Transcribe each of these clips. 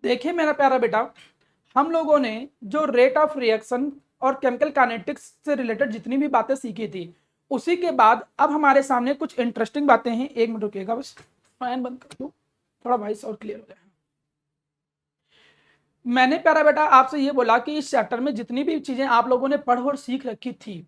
देखिए मेरा प्यारा बेटा, हम लोगों ने जो रेट ऑफ रिएक्शन और केमिकल काइनेटिक्स से रिलेटेड जितनी भी बातें सीखी थी, उसी के बाद अब हमारे सामने कुछ इंटरेस्टिंग बातें हैं। एक मिनट रुकिएगा, बस फैन बंद कर दूं, थोड़ा वॉइस और क्लियर हो जाए। मैंने प्यारा बेटा आपसे ये बोला कि इस चैप्टर में जितनी भी चीजें आप लोगों ने पढ़ और सीख रखी थी,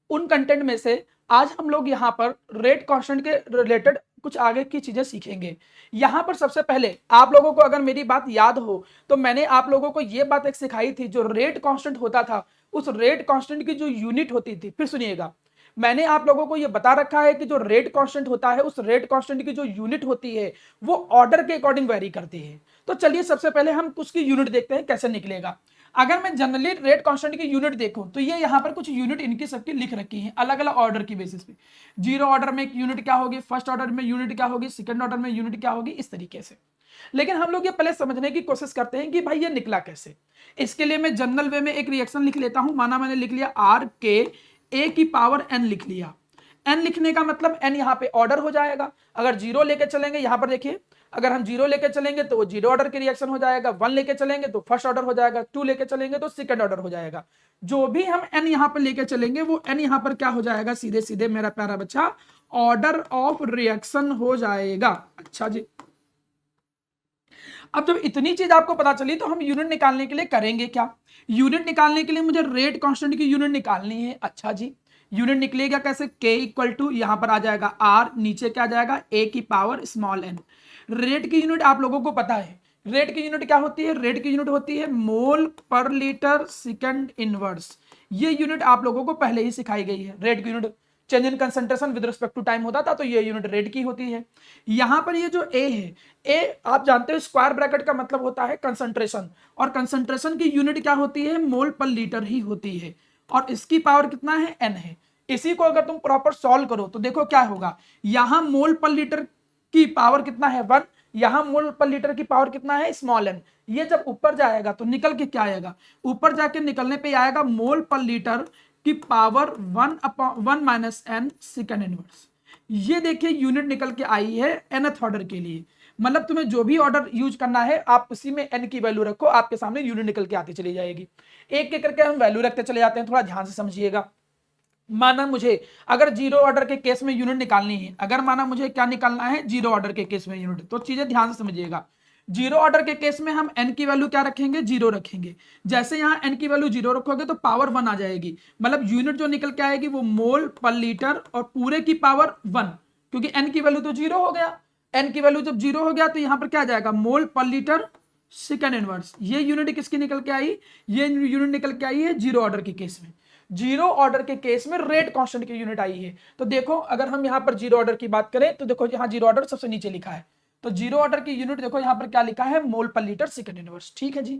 उन कंटेंट में से आज हम लोग यहाँ पर रेट कांस्टेंट के रिलेटेड कुछ आगे की चीजें सीखेंगे। यहाँ पर सबसे पहले आप लोगों को अगर मेरी बात याद हो तो मैंने आप लोगों को ये बात एक सिखाई थी, जो रेट कांस्टेंट होता था उस रेट कांस्टेंट की जो यूनिट होती थी, फिर सुनिएगा, मैंने आप लोगों को यह बता रखा है कि जो रेट कांस्टेंट होता है उस रेट कांस्टेंट की जो यूनिट होती है वो ऑर्डर के अकॉर्डिंग वेरी करती है। तो चलिए सबसे पहले हम उसकी यूनिट देखते हैं कैसे निकलेगा। अगर मैं जनरली रेट कांस्टेंट की यूनिट देखूं तो ये यहां पर कुछ यूनिट इनकी सबकी लिख रखी है अलग अलग ऑर्डर की बेसिस पे। जीरो ऑर्डर में एक यूनिट क्या होगी, फर्स्ट ऑर्डर में यूनिट क्या होगी, सेकंड ऑर्डर में यूनिट क्या होगी, इस तरीके से। लेकिन हम लोग ये पहले समझने की कोशिश करते हैं कि भाई ये निकला कैसे। इसके लिए मैं जनरल वे में एक रिएक्शन लिख लेता हूं। माना मैंने लिख लिया आर के ए की पावर एन लिख लिया। एन लिखने का मतलब एन यहाँ पे ऑर्डर हो जाएगा। अगर जीरो लेके चलेंगे, यहां पर देखिए, अगर हम जीरो लेके चलेंगे तो वो जीरो ऑर्डर की रिएक्शन हो जाएगा, वन लेके चलेंगे तो फर्स्ट ऑर्डर हो जाएगा, टू लेके चलेंगे तो सेकंड ऑर्डर हो जाएगा। जो भी हम एन यहाँ पर लेके चलेंगे वो एन यहाँ पर क्या हो जाएगा, सीधे सीधे मेरा प्यारा बच्चा ऑर्डर ऑफ रिएक्शन हो जाएगा। अच्छा जी, अब जब इतनी चीज आपको पता चली तो हम यूनिट निकालने के लिए करेंगे क्या। यूनिट निकालने के लिए मुझे रेट कांस्टेंट की यूनिट निकालनी है। अच्छा जी, यूनिट निकलेगा कैसे, k इक्वल टू यहां पर आ जाएगा r, नीचे क्या आ जाएगा a की पावर स्मॉल n। रेट की यूनिट आप लोगों को पता है, रेट की यूनिट क्या होती है, रेट की यूनिट होती है मोल पर लीटर सेकंड इनवर्स। ये यूनिट आप लोगों को पहले ही सिखाई गई है। रेट की unit change in concentration with respect to time होता था, तो ये यूनिट रेट की होती है। यहां पर ये जो ए है, ए आप जानते हो स्क्वायर ब्रैकेट का मतलब होता है कंसंट्रेशन, और कंसंट्रेशन की यूनिट क्या होती है, मोल पर लीटर ही होती है, और इसकी पावर कितना है, एन है। इसी को अगर तुम प्रॉपर सॉल्व करो तो देखो क्या होगा, यहां मोल पर लीटर की पावर कितना है, वन, यहां मोल पर लीटर की पावर कितना है, स्मॉल एन। ये जब ऊपर जाएगा तो निकल के क्या आएगा, ऊपर जाके निकलने पे आएगा मोल पर लीटर की power one minus n second inverse. ये देखिए यूनिट निकल के आई है nth ऑर्डर के लिए। मतलब तुम्हें जो भी ऑर्डर यूज करना है आप उसी में n की वैल्यू रखो, आपके सामने यूनिट निकल के आती चली जाएगी। एक एक करके हम वैल्यू रखते चले जाते हैं, थोड़ा ध्यान से समझिएगा। माना मुझे अगर जीरो ऑर्डर के केस में यूनिट निकालनी है, अगर माना मुझे क्या निकालना है, जीरो ऑर्डर के केस में यूनिट, तो चीजें ध्यान से समझिएगा। जीरो ऑर्डर के केस में हम n की वैल्यू क्या रखेंगे, जीरो रखेंगे। जैसे यहां n की वैल्यू जीरो रखोगे तो पावर वन आ जाएगी, मतलब यूनिट जो निकल के आएगी वो मोल पर लीटर और पूरे की पावर वन, क्योंकि n की वैल्यू तो जीरो हो गया। n की वैल्यू जब जीरो हो गया तो यहां पर क्या आ जाएगा, मोल पर लीटर सेकंड इनवर्स। ये यूनिट किसकी निकल के आई, ये यूनिट निकल के आई है जीरो ऑर्डर के केस में। जीरो ऑर्डर के केस में रेट कांस्टेंट की यूनिट आई है। तो देखो अगर हम यहां पर जीरो ऑर्डर की बात करें तो देखो यहां जीरो ऑर्डर सबसे नीचे लिखा है, तो जीरो ऑर्डर की यूनिट देखो यहां पर क्या लिखा है, मोल पर लीटर सेकंड इनवर्स। ठीक है जी।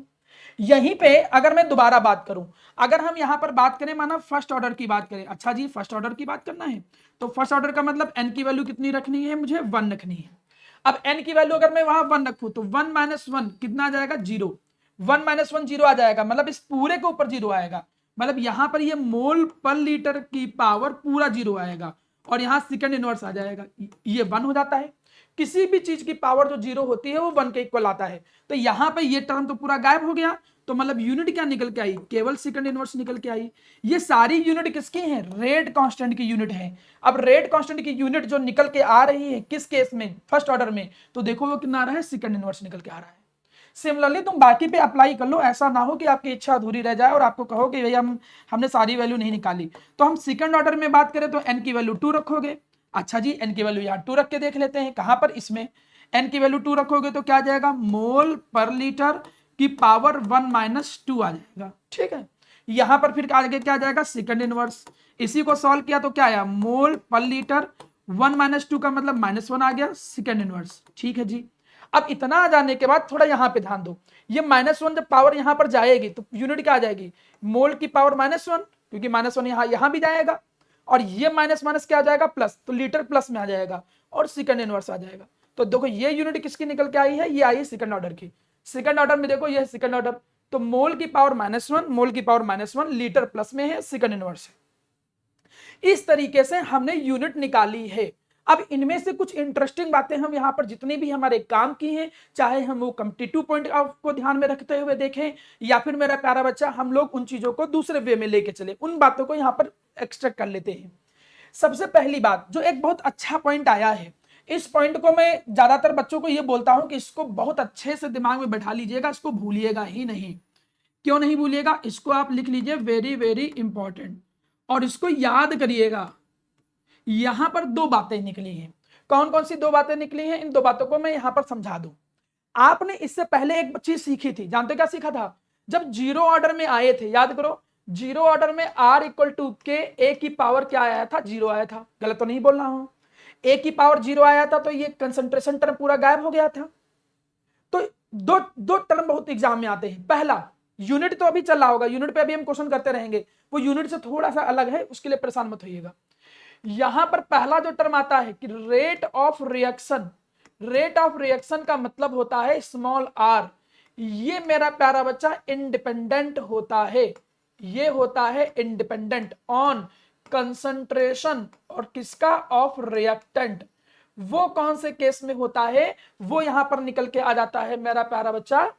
यहीं पे अगर मैं दोबारा बात करूं, अगर हम यहां पर बात करें, माना फर्स्ट ऑर्डर की बात करें। अच्छा जी, फर्स्ट ऑर्डर की बात करना है तो फर्स्ट ऑर्डर का मतलब एन की वैल्यू कितनी रखनी है, मुझे वन रखनी है। अब एन की वैल्यू अगर मैं वहां वन रखूं तो वन माइनस वन कितना आ जाएगा, zero. One minus one zero आ जाएगा, मतलब इस पूरे के ऊपर जीरो आएगा, मतलब यहां पर ये मोल पर लीटर की पावर पूरा जीरो आएगा, और यहां सेकंड इनवर्स आ जाएगा, ये वन हो जाता है। किसी भी चीज की पावर जो जीरो होती है वो वन के इक्वल आता है, तो यहां पे ये टर्म तो पूरा गायब हो गया। तो मतलब यूनिट क्या निकल के आई, केवल सेकंड इनवर्स निकल के आई। ये सारी यूनिट किसकी है, रेट कांस्टेंट की यूनिट है। अब रेट कांस्टेंट की यूनिट जो निकल के आ रही है किस केस में, फर्स्ट ऑर्डर में, तो देखो वो कितना आ रहा है, सेकंड इनवर्स निकल के आ रहा है। सिमिलरली तुम बाकी पे अप्लाई कर लो, ऐसा ना हो कि आपकी इच्छा अधूरी रह जाए और आपको कहो कि भैया हमने सारी वैल्यू नहीं निकाली। तो हम सेकंड ऑर्डर में बात करें तो एन की वैल्यू टू रखोगे। अच्छा जी, एन की वैल्यू यहाँ टू रख के देख लेते हैं, कहां पर, इसमें एन की वैल्यू टू रखोगे तो क्या आ जाएगा, मोल पर लीटर की पावर वन माइनस टू आ जाएगा। ठीक है, यहां पर फिर आगे क्या आ जाएगा, सेकंड इनवर्स। इसी को सॉल्व किया तो क्या आया, मोल पर लीटर वन माइनस टू का मतलब माइनस वन आ गया, सेकंड इनवर्स। ठीक है जी। अब इतना आ जाने के बाद थोड़ा यहां पे ध्यान दो, ये माइनस वन जब पावर यहां पर जाएगी तो यूनिट क्या आ जाएगी, मोल की पावर माइनस वन, क्योंकि माइनस वन यहां भी जाएगा, और ये माइनस माइनस क्या आ जाएगा, प्लस, तो लीटर प्लस में आ जाएगा और सेकंड इनवर्स आ जाएगा। तो देखो ये यूनिट किसकी निकल के आई है, ये आई है सेकंड ऑर्डर की। सेकंड ऑर्डर में देखो ये सेकंड ऑर्डर, तो मोल की पावर माइनस वन, मोल की power minus one, litre plus में है, सेकंड इनवर्स है। इस तरीके से हमने यूनिट निकाली है। अब इनमें से कुछ इंटरेस्टिंग बातें हम यहाँ पर जितने भी हमारे काम की हैं, चाहे हम वो कॉम्पिटिटिव पॉइंट ऑफ को ध्यान में रखते हुए देखें या फिर मेरा प्यारा बच्चा हम लोग उन चीजों को दूसरे वे में लेके चले, उन बातों को यहाँ पर एक्सट्रैक्ट कर लेते हैं। सबसे पहली बात जो एक बहुत अच्छा पॉइंट आया है, इस पॉइंट को मैं ज्यादातर बच्चों को ये बोलता हूं कि इसको बहुत अच्छे से दिमाग में बैठा लीजिएगा, इसको भूलिएगा ही नहीं। क्यों नहीं भूलिएगा? इसको आप लिख लीजिए, वेरी वेरी इंपॉर्टेंट, और इसको याद करिएगा। यहां पर दो बातें निकली हैं। कौन कौन सी दो बातें निकली हैं? इन दो बातों को मैं यहां पर समझा दूं। आपने इससे पहले एक चीज सीखी थी, जानते क्या सीखा था? जब जीरो ऑर्डर में आए थे, याद करो, जीरो ऑर्डर में r इक्वल टू के, ए की पावर क्या आया था? जीरो आया था। गलत तो नहीं बोल रहा हूं? ए की पावर जीरो आया था तो ये कंसंट्रेशन टर्म पूरा गायब हो गया था। तो दो दो टर्म बहुत एग्जाम में आते हैं। पहला, यूनिट तो अभी चल रहा होगा, यूनिट पे अभी हम क्वेश्चन करते रहेंगे, वो यूनिट से थोड़ा सा अलग है, उसके लिए परेशान मत होइएगा। यहां पर पहला जो टर्म आता है कि rate of reaction, rate of reaction का मतलब होता है स्मॉल आर। ये मेरा प्यारा बच्चा इंडिपेंडेंट होता है, ये होता है इंडिपेंडेंट ऑन कंसंट्रेशन और किसका? Of reactant. वो कौन से केस में होता है? वो यहां पर निकल के आ जाता है मेरा प्यारा बच्चा,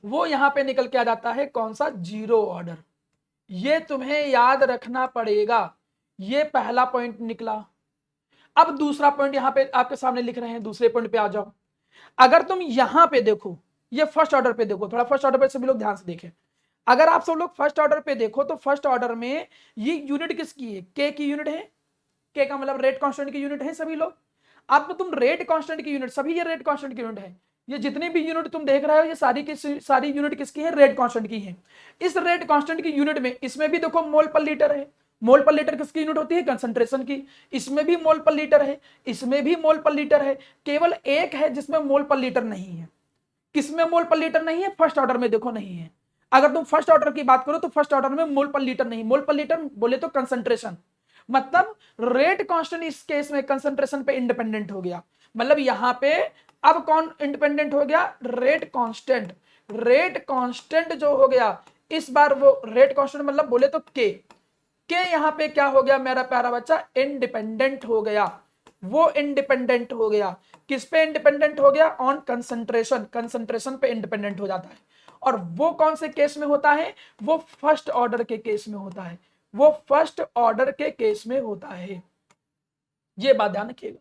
वो यहां पे निकल के आ जाता है कौन सा? Zero order. ये तुम्हें याद रखना पड़ेगा। ये पहला पॉइंट निकला। अब दूसरा पॉइंट यहां पे आपके सामने लिख रहे हैं, दूसरे पॉइंट पे आ जाओ। अगर तुम यहां पे देखो, ये फर्स्ट ऑर्डर पे देखो, थोड़ा फर्स्ट ऑर्डर पे सभी लोग ध्यान से देखें। अगर आप सब लोग फर्स्ट ऑर्डर पे देखो तो फर्स्ट ऑर्डर में ये यूनिट किसकी है? के की यूनिट है। के का मतलब रेट कांस्टेंट की यूनिट है सभी लोग। अब तो तुम रेट कांस्टेंट की यूनिट, सभी ये रेट कांस्टेंट की यूनिट है। ये जितनी भी यूनिट तुम देख रहे हो ये सारी की सारी यूनिट किसकी है? रेट कांस्टेंट की है। इस रेट कांस्टेंट की यूनिट में इसमें भी देखो मोल पर लीटर है। मोल पर लीटर किसकी यूनिट होती है? कंसंट्रेशन की। इसमें भी मोल पर लीटर है, इसमें भी मोल पर लीटर है। केवल एक है जिसमें मोल पर लीटर नहीं है। किसमें मोल पर लीटर नहीं है? फर्स्ट ऑर्डर में देखो नहीं है। अगर तुम फर्स्ट ऑर्डर की बात करो तो फर्स्ट ऑर्डर में मोल पर लीटर नहीं। मोल पर लीटर बोले तो कंसंट्रेशन, मतलब रेट कांस्टेंट इस केस में कंसंट्रेशन पे इंडिपेंडेंट हो गया। मतलब यहां पे अब कौन इंडिपेंडेंट हो गया? Rate constant. रेट कांस्टेंट जो हो गया इस बार, वो रेट कांस्टेंट मतलब बोले तो के यहां पे क्या हो गया मेरा प्यारा बच्चा? इंडिपेंडेंट हो गया। वो इंडिपेंडेंट हो गया। किस पे इंडिपेंडेंट हो गया? On concentration. कंसंट्रेशन पे इंडिपेंडेंट हो जाता है। और वो कौन से केस में होता है? वो फर्स्ट ऑर्डर के केस में होता है। वो फर्स्ट ऑर्डर के केस में होता है। ये बात ध्यान रखिएगा।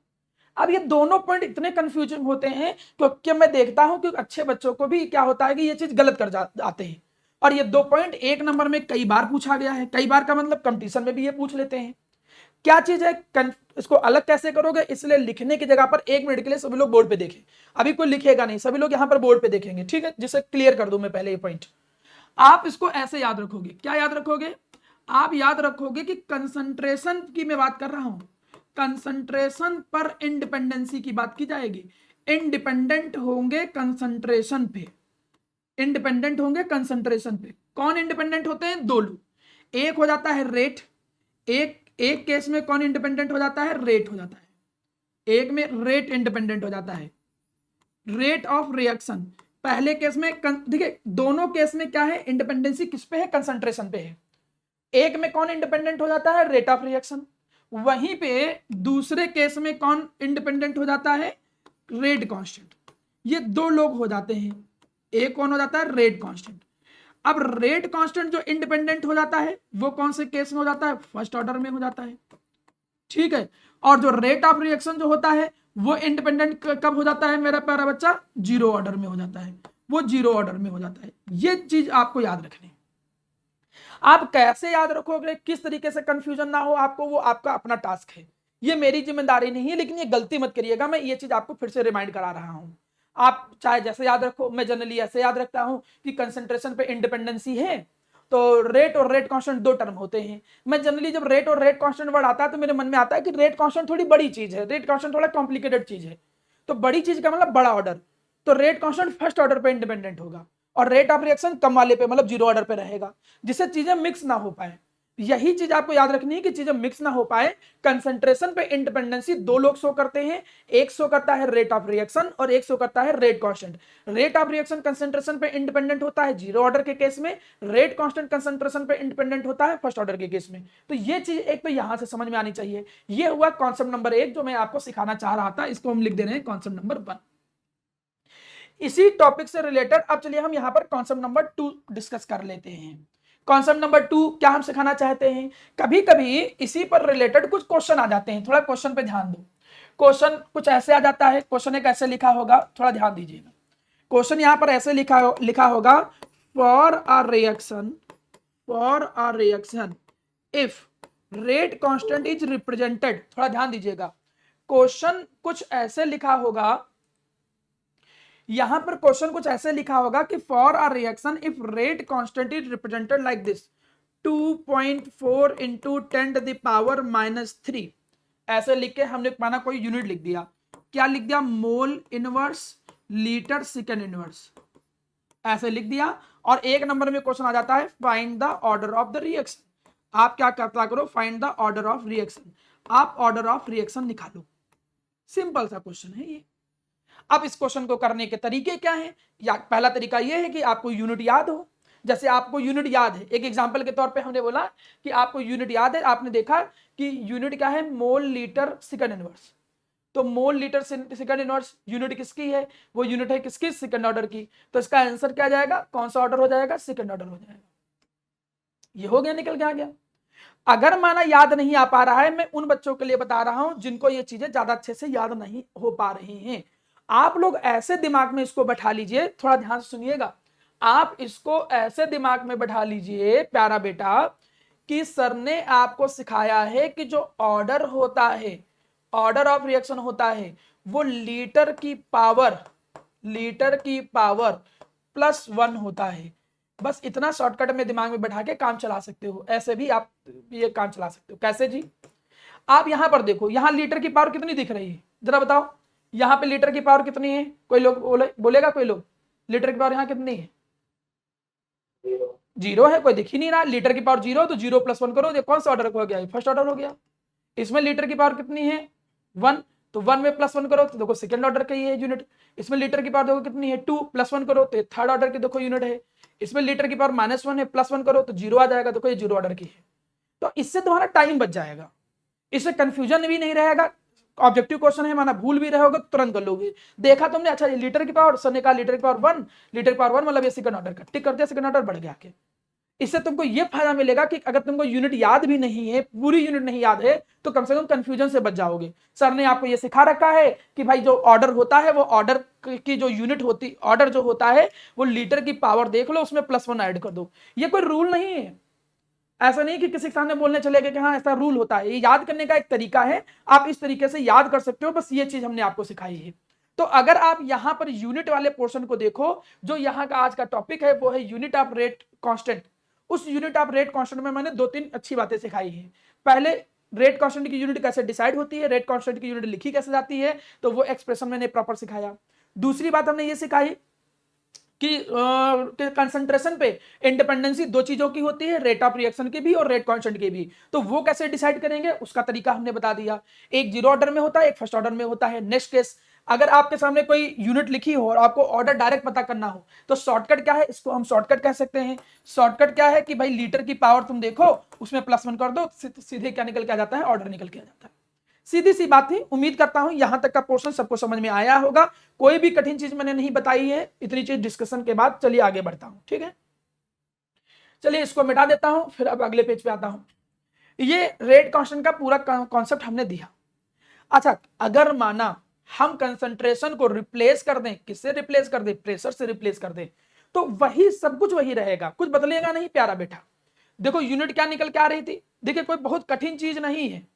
अब ये दोनों पॉइंट इतने कंफ्यूजिंग होते हैं क्योंकि मैं देखता हूं कि अच्छे बच्चों को भी क्या होता है कि ये चीज गलत कर जाते हैं। और ये दो पॉइंट एक नंबर में कई बार पूछा गया है, कई बार का मतलब कंपटीशन में भी ये पूछ लेते हैं। क्या चीज है? इसको अलग कैसे करोगे? इसलिए लिखने की जगह पर 1 मिनट के लिए सभी लोग बोर्ड पे देखें। अभी कोई लिखेगा नहीं, सभी लोग यहां पर बोर्ड पे देखेंगे, ठीक है? जिसे क्लियर कर दूं मैं पहले ये पॉइंट। आप इसको ऐसे याद रखोगे। क्या याद रखोगे? आप याद रखोगे कि कंसंट्रेशन की मैं बात कर रहा हूं, कंसंट्रेशन पर इंडिपेंडेंसी की बात की जाएगी। इंडिपेंडेंट होंगे कंसंट्रेशन पे, इंडिपेंडेंट होंगे कंसंट्रेशन पे। कौन इंडिपेंडेंट होते हैं? दो लोग। एक हो जाता है रेट, एक केस में कौन इंडिपेंडेंट हो जाता है? रेट हो जाता है। एक में रेट इंडिपेंडेंट हो जाता है, रेट ऑफ रिएक्शन। पहले केस में देखिए दोनों केस में क्या है? इंडिपेंडेंसी किस पे है? कंसंट्रेशन पे है। एक में कौन इंडिपेंडेंट हो जाता है? Rate of reaction. वहीं पे दूसरे केस में कौन इंडिपेंडेंट हो जाता है? Rate constant. ये दो लोग हो जाते हैं। एक कौन हो जाता है? Rate constant. अब रेट कांस्टेंट जो इंडिपेंडेंट हो जाता है वो कौन से केस में हो जाता है? फर्स्ट ऑर्डर में हो जाता है, ठीक है। और जो रेट ऑफ रिएक्शन जो होता है वो इंडिपेंडेंट कब हो जाता है मेरा प्यारा बच्चा? जीरो ऑर्डर में हो जाता है। वो जीरो ऑर्डर में हो जाता है। ये चीज आपको याद रखनी। आप कैसे याद रखोगे, किस तरीके से कंफ्यूजन ना हो आपको, वो आपका अपना टास्क है। ये मेरी जिम्मेदारी नहीं है, लेकिन ये गलती मत करिएगा। मैं ये चीज आपको फिर से रिमाइंड करा रहा हूं। आप चाहे जैसे याद रखो, मैं जनरली ऐसे याद रखता हूं कि कंसंट्रेशन पे इंडिपेंडेंसी है तो रेट और रेट कांस्टेंट दो टर्म होते हैं। मैं जनरली जब रेट और रेट कांस्टेंट वर्ड आता है तो मेरे मन में आता है कि रेट कांस्टेंट थोड़ी बड़ी चीज है, रेट कांस्टेंट थोड़ा कॉम्प्लिकेटेड चीज है। तो बड़ी चीज का मतलब बड़ा ऑर्डर, तो रेट कांस्टेंट फर्स्ट ऑर्डर पे इंडिपेंडेंट होगा और रेट ऑफ रिएक्शन कम वाले पे मतलब जीरो ऑर्डर पे रहेगा, जिससे चीजें मिक्स ना हो पाए। यही चीज आपको याद रखनी है कि चीजें मिक्स ना हो पाए। कंसंट्रेशन पे इंडिपेंडेंसी दो लोग शो करते हैं, एक शो करता है रेट ऑफ रिएक्शन और एक शो करता है rate constant. Rate of reaction concentration पे इंडिपेंडेंट होता है जीरो ऑर्डर के केस में, रेट कांस्टेंट कंसंट्रेशन पे इंडिपेंडेंट होता है फर्स्ट ऑर्डर के केस में। तो ये चीज एक तो यहां से समझ में आनी चाहिए। ये हुआ कॉन्सेप्ट नंबर 1 जो मैं आपको सिखाना चाह रहा था, इसको हम लिख दे रहे हैं कॉन्सेप्ट नंबर 1। इसी टॉपिक से रिलेटेड अब चलिए हम यहां पर कॉन्सेप्ट नंबर 2 डिस्कस कर लेते हैं। कॉन्सेप्ट नंबर 2 क्या हम सिखाना चाहते हैं, कभी कभी इसी पर रिलेटेड कुछ क्वेश्चन आ जाते हैं, थोड़ा क्वेश्चन पे ध्यान दो। क्वेश्चन कुछ ऐसे आ जाता है, क्वेश्चन एक ऐसे लिखा होगा, थोड़ा ध्यान दीजिएगा। क्वेश्चन यहां पर ऐसे लिखा होगा, for a reaction if rate constant is represented. थोड़ा ध्यान दीजिएगा, क्वेश्चन कुछ ऐसे लिखा होगा, यहां पर क्वेश्चन कुछ ऐसे लिखा होगा कि for a reaction if rate constant is represented like this 2.4 into 10⁻³ ऐसे लिख के हमने माना कोई यूनिट लिख दिया, क्या लिख दिया, mole inverse litre second inverse ऐसे लिख दिया। और एक नंबर में क्वेश्चन आ जाता है find the order of the reaction. आप क्या करता करो, find the order of reaction, आप ऑर्डर ऑफ रिएक्शन निकालो। सिंपल सा क्वेश्चन है ये। अब इस क्वेश्चन को करने के तरीके क्या हैं, या पहला तरीका यह है कि आपको यूनिट याद हो। जैसे आपको यूनिट याद है, एक एग्जांपल के तौर पे हमने बोला कि आपको यूनिट याद है, आपने देखा कि यूनिट क्या है, मोल लीटर सेकंड इनवर्स। तो mole litre second inverse unit किसकी है, वो यूनिट है किसकी, सेकंड ऑर्डर की। तो इसका आंसर क्या जाएगा, कौन सा ऑर्डर हो जाएगा, सेकंड ऑर्डर हो जाएगा। ये हो गया, निकल के आ गया। अगर माना याद नहीं आ पा रहा है, मैं उन बच्चों के लिए बता रहा हूं जिनको ये चीजें ज्यादा अच्छे से याद नहीं हो पा रही हैं। आप लोग ऐसे दिमाग में इसको बैठा लीजिए, थोड़ा ध्यान से सुनिएगा। आप इसको ऐसे दिमाग में बैठा लीजिए प्यारा बेटा, कि सर ने आपको सिखाया है कि जो ऑर्डर होता है, ऑर्डर ऑफ रिएक्शन होता है, वो लीटर की पावर +1 होता है। बस इतना शॉर्टकट में दिमाग में बैठा के काम चला सकते हो। ऐसे भी आप ये काम चला सकते हो। कैसे जी, आप यहां पर देखो, यहां लीटर की पावर कितनी दिख रही है, जरा बताओ। यहां पे लीटर की पावर कितनी है, कोई लोग बोलेगा कोई लोग, लीटर की पावर यहां कितनी है, 0 है, कोई दिख ही नहीं रहा। लीटर की पावर 0, तो 0 + 1 करो, कौन सा ऑर्डर हो गया, फर्स्ट ऑर्डर हो गया। इसमें लीटर की पावर कितनी है, 1, तो 1 में +1 करो तो देखो सेकंड ऑर्डर का ही है यूनिट। इसमें लीटर की पावर देखो कितनी है, 2 + 1 करो तो थर्ड ऑर्डर की देखो यूनिट है। इसमें लीटर की पावर -1 है, +1 करो तो 0 आ जाएगा, देखो ये 0 ऑर्डर की है। तो इससे तुम्हारा टाइम बच जाएगा, इससे कंफ्यूजन भी नहीं रहेगा। ऑब्जेक्टिव क्वेश्चन है, माना भूल भी रहे होगे तुरंत कर लोगे। देखा तुमने, अच्छा ये लीटर की पावर, सर ने कहा लीटर की पावर 1, लीटर की पावर 1 मतलब ये सेकंड ऑर्डर का, टिक कर दिया, सेकंड ऑर्डर बढ़ गया के। इससे तुमको ये फायदा मिलेगा कि अगर तुमको यूनिट याद भी नहीं है, पूरी यूनिट नहीं याद है, तो कम से कम कंफ्यूजन से बच जाओगे। सर ने आपको ये सिखा रखा है कि भाई जो ऑर्डर होता है, वो ऑर्डर की जो यूनिट होती, ऑर्डर जो होता है वो लीटर की पावर देख लो, उसमें +1 ऐड कर दो। ये कोई रूल नहीं है, ऐसा नहीं कि किसी के सामने बोलने चले गए कि हाँ ऐसा रूल होता है। ये याद करने का एक तरीका है, आप इस तरीके से याद कर सकते हो। बस ये चीज हमने आपको सिखाई है। तो अगर आप यहां पर यूनिट वाले पोर्शन को देखो, जो यहां का आज का टॉपिक है वो है यूनिट ऑफ रेट कांस्टेंट। उस यूनिट ऑफ रेट कांस्टेंट में मैंने 2-3 अच्छी बातें सिखाई हैं। पहले रेट कांस्टेंट की यूनिट कैसे डिसाइड होती है, रेट कांस्टेंट की यूनिट लिखी कैसे जाती है, तो वो एक्सप्रेशन मैंने प्रॉपर सिखाया। दूसरी बात हमने ये सिखाई कि कंसंट्रेशन पे इंडिपेंडेंसी दो चीजों की होती है, रेट ऑफ रिएक्शन की भी और रेट कांस्टेंट की भी। तो वो कैसे डिसाइड करेंगे, उसका तरीका हमने बता दिया। एक जीरो ऑर्डर में होता है, एक फर्स्ट ऑर्डर में होता है। नेक्स्ट केस, अगर आपके सामने कोई यूनिट लिखी हो और आपको ऑर्डर डायरेक्ट पता करना हो, तो शॉर्टकट क्या है, इसको हम शॉर्टकट कह सकते हैं। शॉर्टकट क्या है कि भाई लीटर की पावर तुम देखो, उसमें +1 कर दो, सीधे क्या निकल के आ जाता है, ऑर्डर निकल के आ जाता है। सीधी सी बात थी। उम्मीद करता हूं यहां तक का पोर्शन सबको समझ में आया होगा। कोई भी कठिन चीज मैंने नहीं बताई है, इतनी चीज डिस्कशन के बाद। चलिए आगे बढ़ता हूं, ठीक है। चलिए इसको मिटा देता हूं, फिर अब अगले पेज पे आता हूं। ये रेट कांस्टेंट का पूरा कॉन्सेप्ट हमने दिया। अच्छा, अगर माना हम कंसंट्रेशन को रिप्लेस कर दें, किससे रिप्लेस कर दें, प्रेशर से रिप्लेस कर दें, तो वही सब कुछ वही रहेगा, कुछ बदलेगा नहीं प्यारा बेटा। देखो यूनिट क्या निकल के आ रही थी, देखिए कोई बहुत कठिन चीज नहीं है,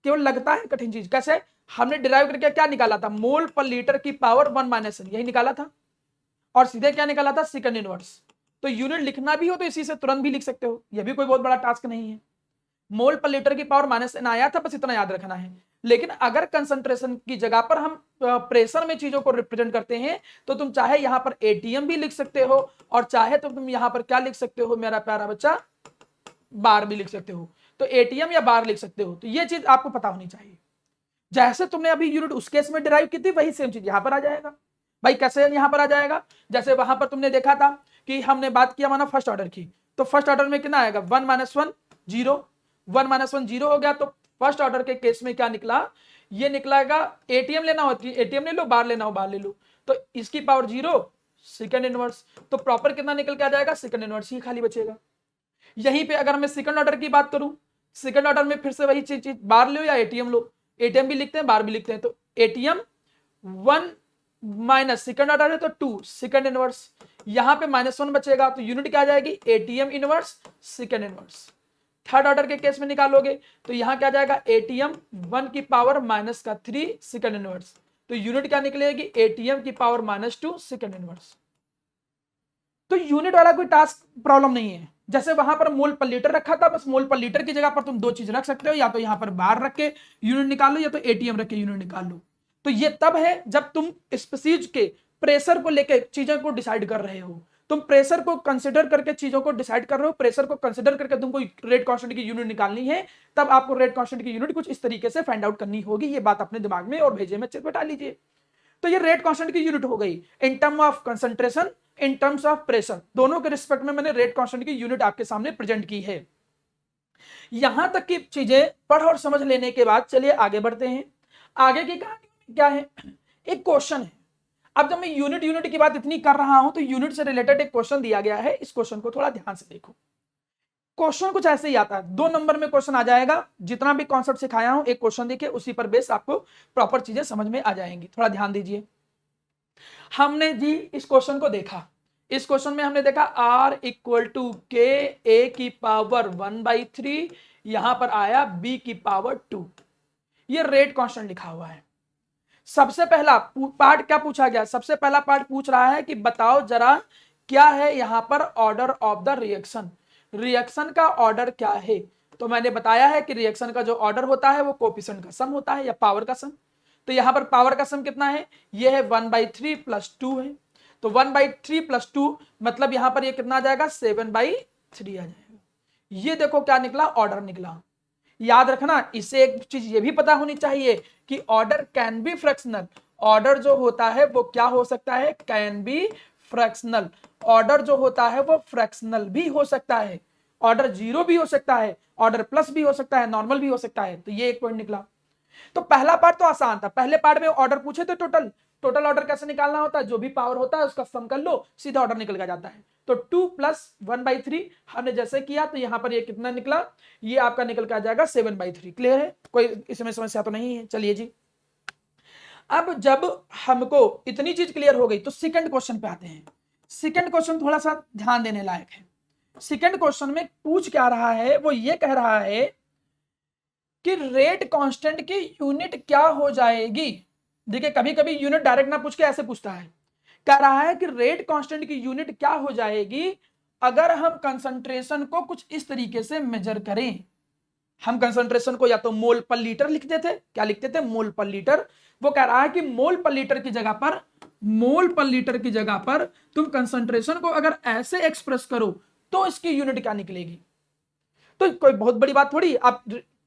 केवल लगता है कठिन चीज। कैसे, हमने डिराइव करके क्या निकाला था, मोल पर लीटर की पावर 1 - यही निकाला था, और सीधे क्या निकाला था, सेकंड इनवर्स। तो यूनिट लिखना भी हो तो इसी से तुरंत भी लिख सकते हो, यह भी कोई बहुत बड़ा टास्क नहीं है। मोल पर लीटर की पावर -n आया था, बस इतना याद रखना है। लेकिन अगर कंसंट्रेशन की जगह पर हम प्रेशर में चीजों को रिप्रेजेंट करते हैं, तो तुम चाहे यहां पर एटीएम भी लिख सकते हो, और चाहे तो तुम यहां पर क्या लिख सकते हो मेरा प्यारा बच्चा, बार भी लिख सकते हो, तो एटीएम या बार लिख सकते हो। तो ये चीज आपको पता होनी चाहिए। जैसे तुमने अभी यूनिट उस केस में डिराइव की थी, वही सेम चीज यहां पर आ जाएगा। भाई कैसे यहां पर आ जाएगा, जैसे वहां पर तुमने देखा था कि हमने बात किया माना फर्स्ट ऑर्डर की, तो फर्स्ट ऑर्डर में कितना आएगा 1 - 1 0, 1 - 1 0 हो गया। तो फर्स्ट ऑर्डर के केस में क्या निकला, ये निकलाएगा एटीएम लेना होती है एटीएम ले लो, बार लेना हो बार ले लो, तो इसकी पावर 0 सेकंड इनवर्स, तो प्रॉपर कितना निकल के आ जाएगा सेकंड इनवर्स ही खाली बचेगा। यहीं पे अगर मैं सेकंड ऑर्डर की बात करूं, सेकंड ऑर्डर में फिर से वही चीज बार लो या एटीएम लो, एटीएम भी लिखते हैं बार भी लिखते हैं, तो एटीएम 1 माइनस सेकंड ऑर्डर है तो 2 सेकंड इनवर्स, यहां पे -1 बचेगा, तो यूनिट क्या आ जाएगी ATM inverse second inverse. Third order के केस में निकालोगे तो यहां क्या जाएगा एटीएम 1 की पावर -3 सेकंड इनवर्स, तो यूनिट क्या निकलेगी एटीएम की पावर -2 सेकंड इनवर्स। तो यूनिट वाला कोई टास्क प्रॉब्लम नहीं है। जैसे वहां पर मोल पर लीटर रखा था, बस मोल पर लीटर की जगह पर तुम दो चीज रख सकते हो, या तो यहां पर बार रख के यूनिट निकाल लो या तो एटीएम रख के यूनिट निकाल लो। तो ये तब है जब तुम स्पीसीज के प्रेशर को लेके चीजों को डिसाइड कर रहे हो, तुम प्रेशर को कंसिडर करके चीजों को डिसाइड कर रहे हो, प्रेशर को कंसिडर करके तुमको रेट कांस्टेंट की यूनिट निकालनी है, तब आपको रेट कांस्टेंट की यूनिट कुछ इस तरीके से फाइंड आउट करनी होगी। ये बात अपने दिमाग में और भेजे में चित्र डाल लीजिए। तो ये रेट कांस्टेंट की यूनिट हो गई in term of concentration, in terms of pressure, दोनों के रिस्पेक्ट में मैंने रेट कांस्टेंट की यूनिट आपके सामने प्रेजेंट की है। यहां तक की चीजें पढ़ और समझ लेने के बाद चलिए आगे बढ़ते हैं। आगे की कहानी क्या है, एक क्वेश्चन है। अब जब मैं यूनिट की बात इतनी कर रहा हूं तो यूनिट से रिलेटेड एक क्वेश्चन दिया गया है, इस क्वेश्चन को थोड़ा ध्यान से देखो। क्वेश्चन कुछ ऐसे ही आता है, 2 नंबर में क्वेश्चन आ जाएगा। जितना भी कॉन्सेप्ट सिखाया हूं एक क्वेश्चन देखिए, उसी पर बेस आपको प्रॉपर चीजें समझ में आ जाएंगी। थोड़ा ध्यान दीजिए। हमने जी इस क्वेश्चन को देखा, इस क्वेश्चन में हमने देखा R = K A की पावर 1/3, यहां पर आया B की पावर 2, ये रेट कांस्टेंट लिखा हुआ है। सबसे पहला पार्ट क्या पूछा गया, सबसे पहला पार्ट पूछ रहा है कि बताओ जरा क्या है यहां पर order of the reaction, reaction का ऑर्डर क्या है। तो मैंने बताया है कि रिएक्शन का जो ऑर्डर होता है वो कोएफिशिएंट का सम होता है या पावर का सम। तो यहां पर पावर का सम कितना है, ये है 1/3 + 2 है, तो 1/3 + 2 मतलब यहां पर ये कितना आ जाएगा 7/3 आ जाएगा। ये देखो क्या निकला, ऑर्डर निकला। याद रखना, इससे एक चीज ये भी पता होनी चाहिए कि order can be fractional, order जो होता है वो क्या हो सकता है, कैन बी फ्रैक्शनल, ऑर्डर जो होता है वो फ्रैक्शनल भी हो सकता है, ऑर्डर 0 भी हो सकता है, ऑर्डर प्लस भी हो सकता है, नॉर्मल भी हो सकता है। तो ये एक पॉइंट निकला। तो पहला पार्ट तो आसान था, पहले पार्ट में ऑर्डर पूछे थे, टोटल ऑर्डर कैसे निकालना होता है, जो भी पावर होता है उसका सम कर लो, सीधा ऑर्डर निकल के जाता है। तो 2 + 1/3 हमने जैसे किया, तो यहां पर ये कितना निकला, ये आपका निकल के आ जाएगा 7/3। क्लियर है, कोई इसमें समस्या तो नहीं है। चलिए जी, अब जब हमको इतनी चीज क्लियर हो गई तो सेकंड क्वेश्चन पे आते हैं। सेकंड क्वेश्चन थोड़ा सा ध्यान देने लायक है। सेकंड क्वेश्चन में पूछ क्या रहा है, वो ये कह रहा है कि रेट कांस्टेंट की यूनिट क्या हो जाएगी। देखिए कभी कभी यूनिट डायरेक्ट ना पूछ के ऐसे पूछता है, कह रहा है कि रेट कांस्टेंट की यूनिट क्या हो जाएगी अगर हम कंसंट्रेशन को कुछ इस तरीके से मेजर करें। हम कंसंट्रेशन को या तो मोल पर लीटर लिखते थे, क्या लिखते थे, मोल पर लीटर। वो कह रहा है कि मोल पर लीटर की जगह पर, मोल पर लीटर की जगह पर तुम कंसंट्रेशन को अगर ऐसे एक्सप्रेस करो तो इसकी यूनिट क्या निकलेगी। तो कोई बहुत बड़ी बात थोड़ी, आप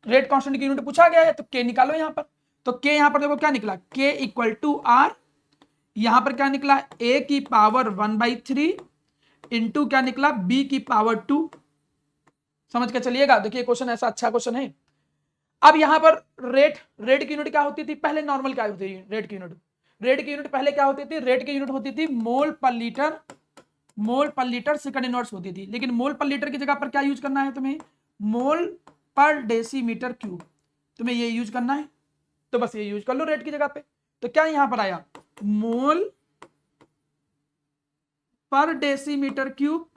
रेट कांस्टेंट की यूनिट पूछा गया है तो के निकालो यहां पर। तो के यहां पर देखो क्या निकला, के = R, यहां पर क्या निकला A की पावर 1/3 इंटू क्या निकला B की पावर 2। समझ के चलिएगा, देखिए क्वेश्चन ऐसा अच्छा क्वेश्चन है। अब यहां पर रेट की यूनिट क्या होती थी, पहले नॉर्मल क्या होती थी, रेट की यूनिट पहले क्या होती थी, रेट की यूनिट होती थी मोल पर लीटर सेकंड इनवर्स होती थी। लेकिन मोल पर लीटर की जगह पर क्या यूज करना है तुम्हें, मोल पर डेसीमीटर क्यूब, तुम्हें ये यूज करना है। तो बस ये यूज कर लो रेट की जगह पे। तो क्या यहां पर आया, मोल पर डेसीमीटर क्यूब,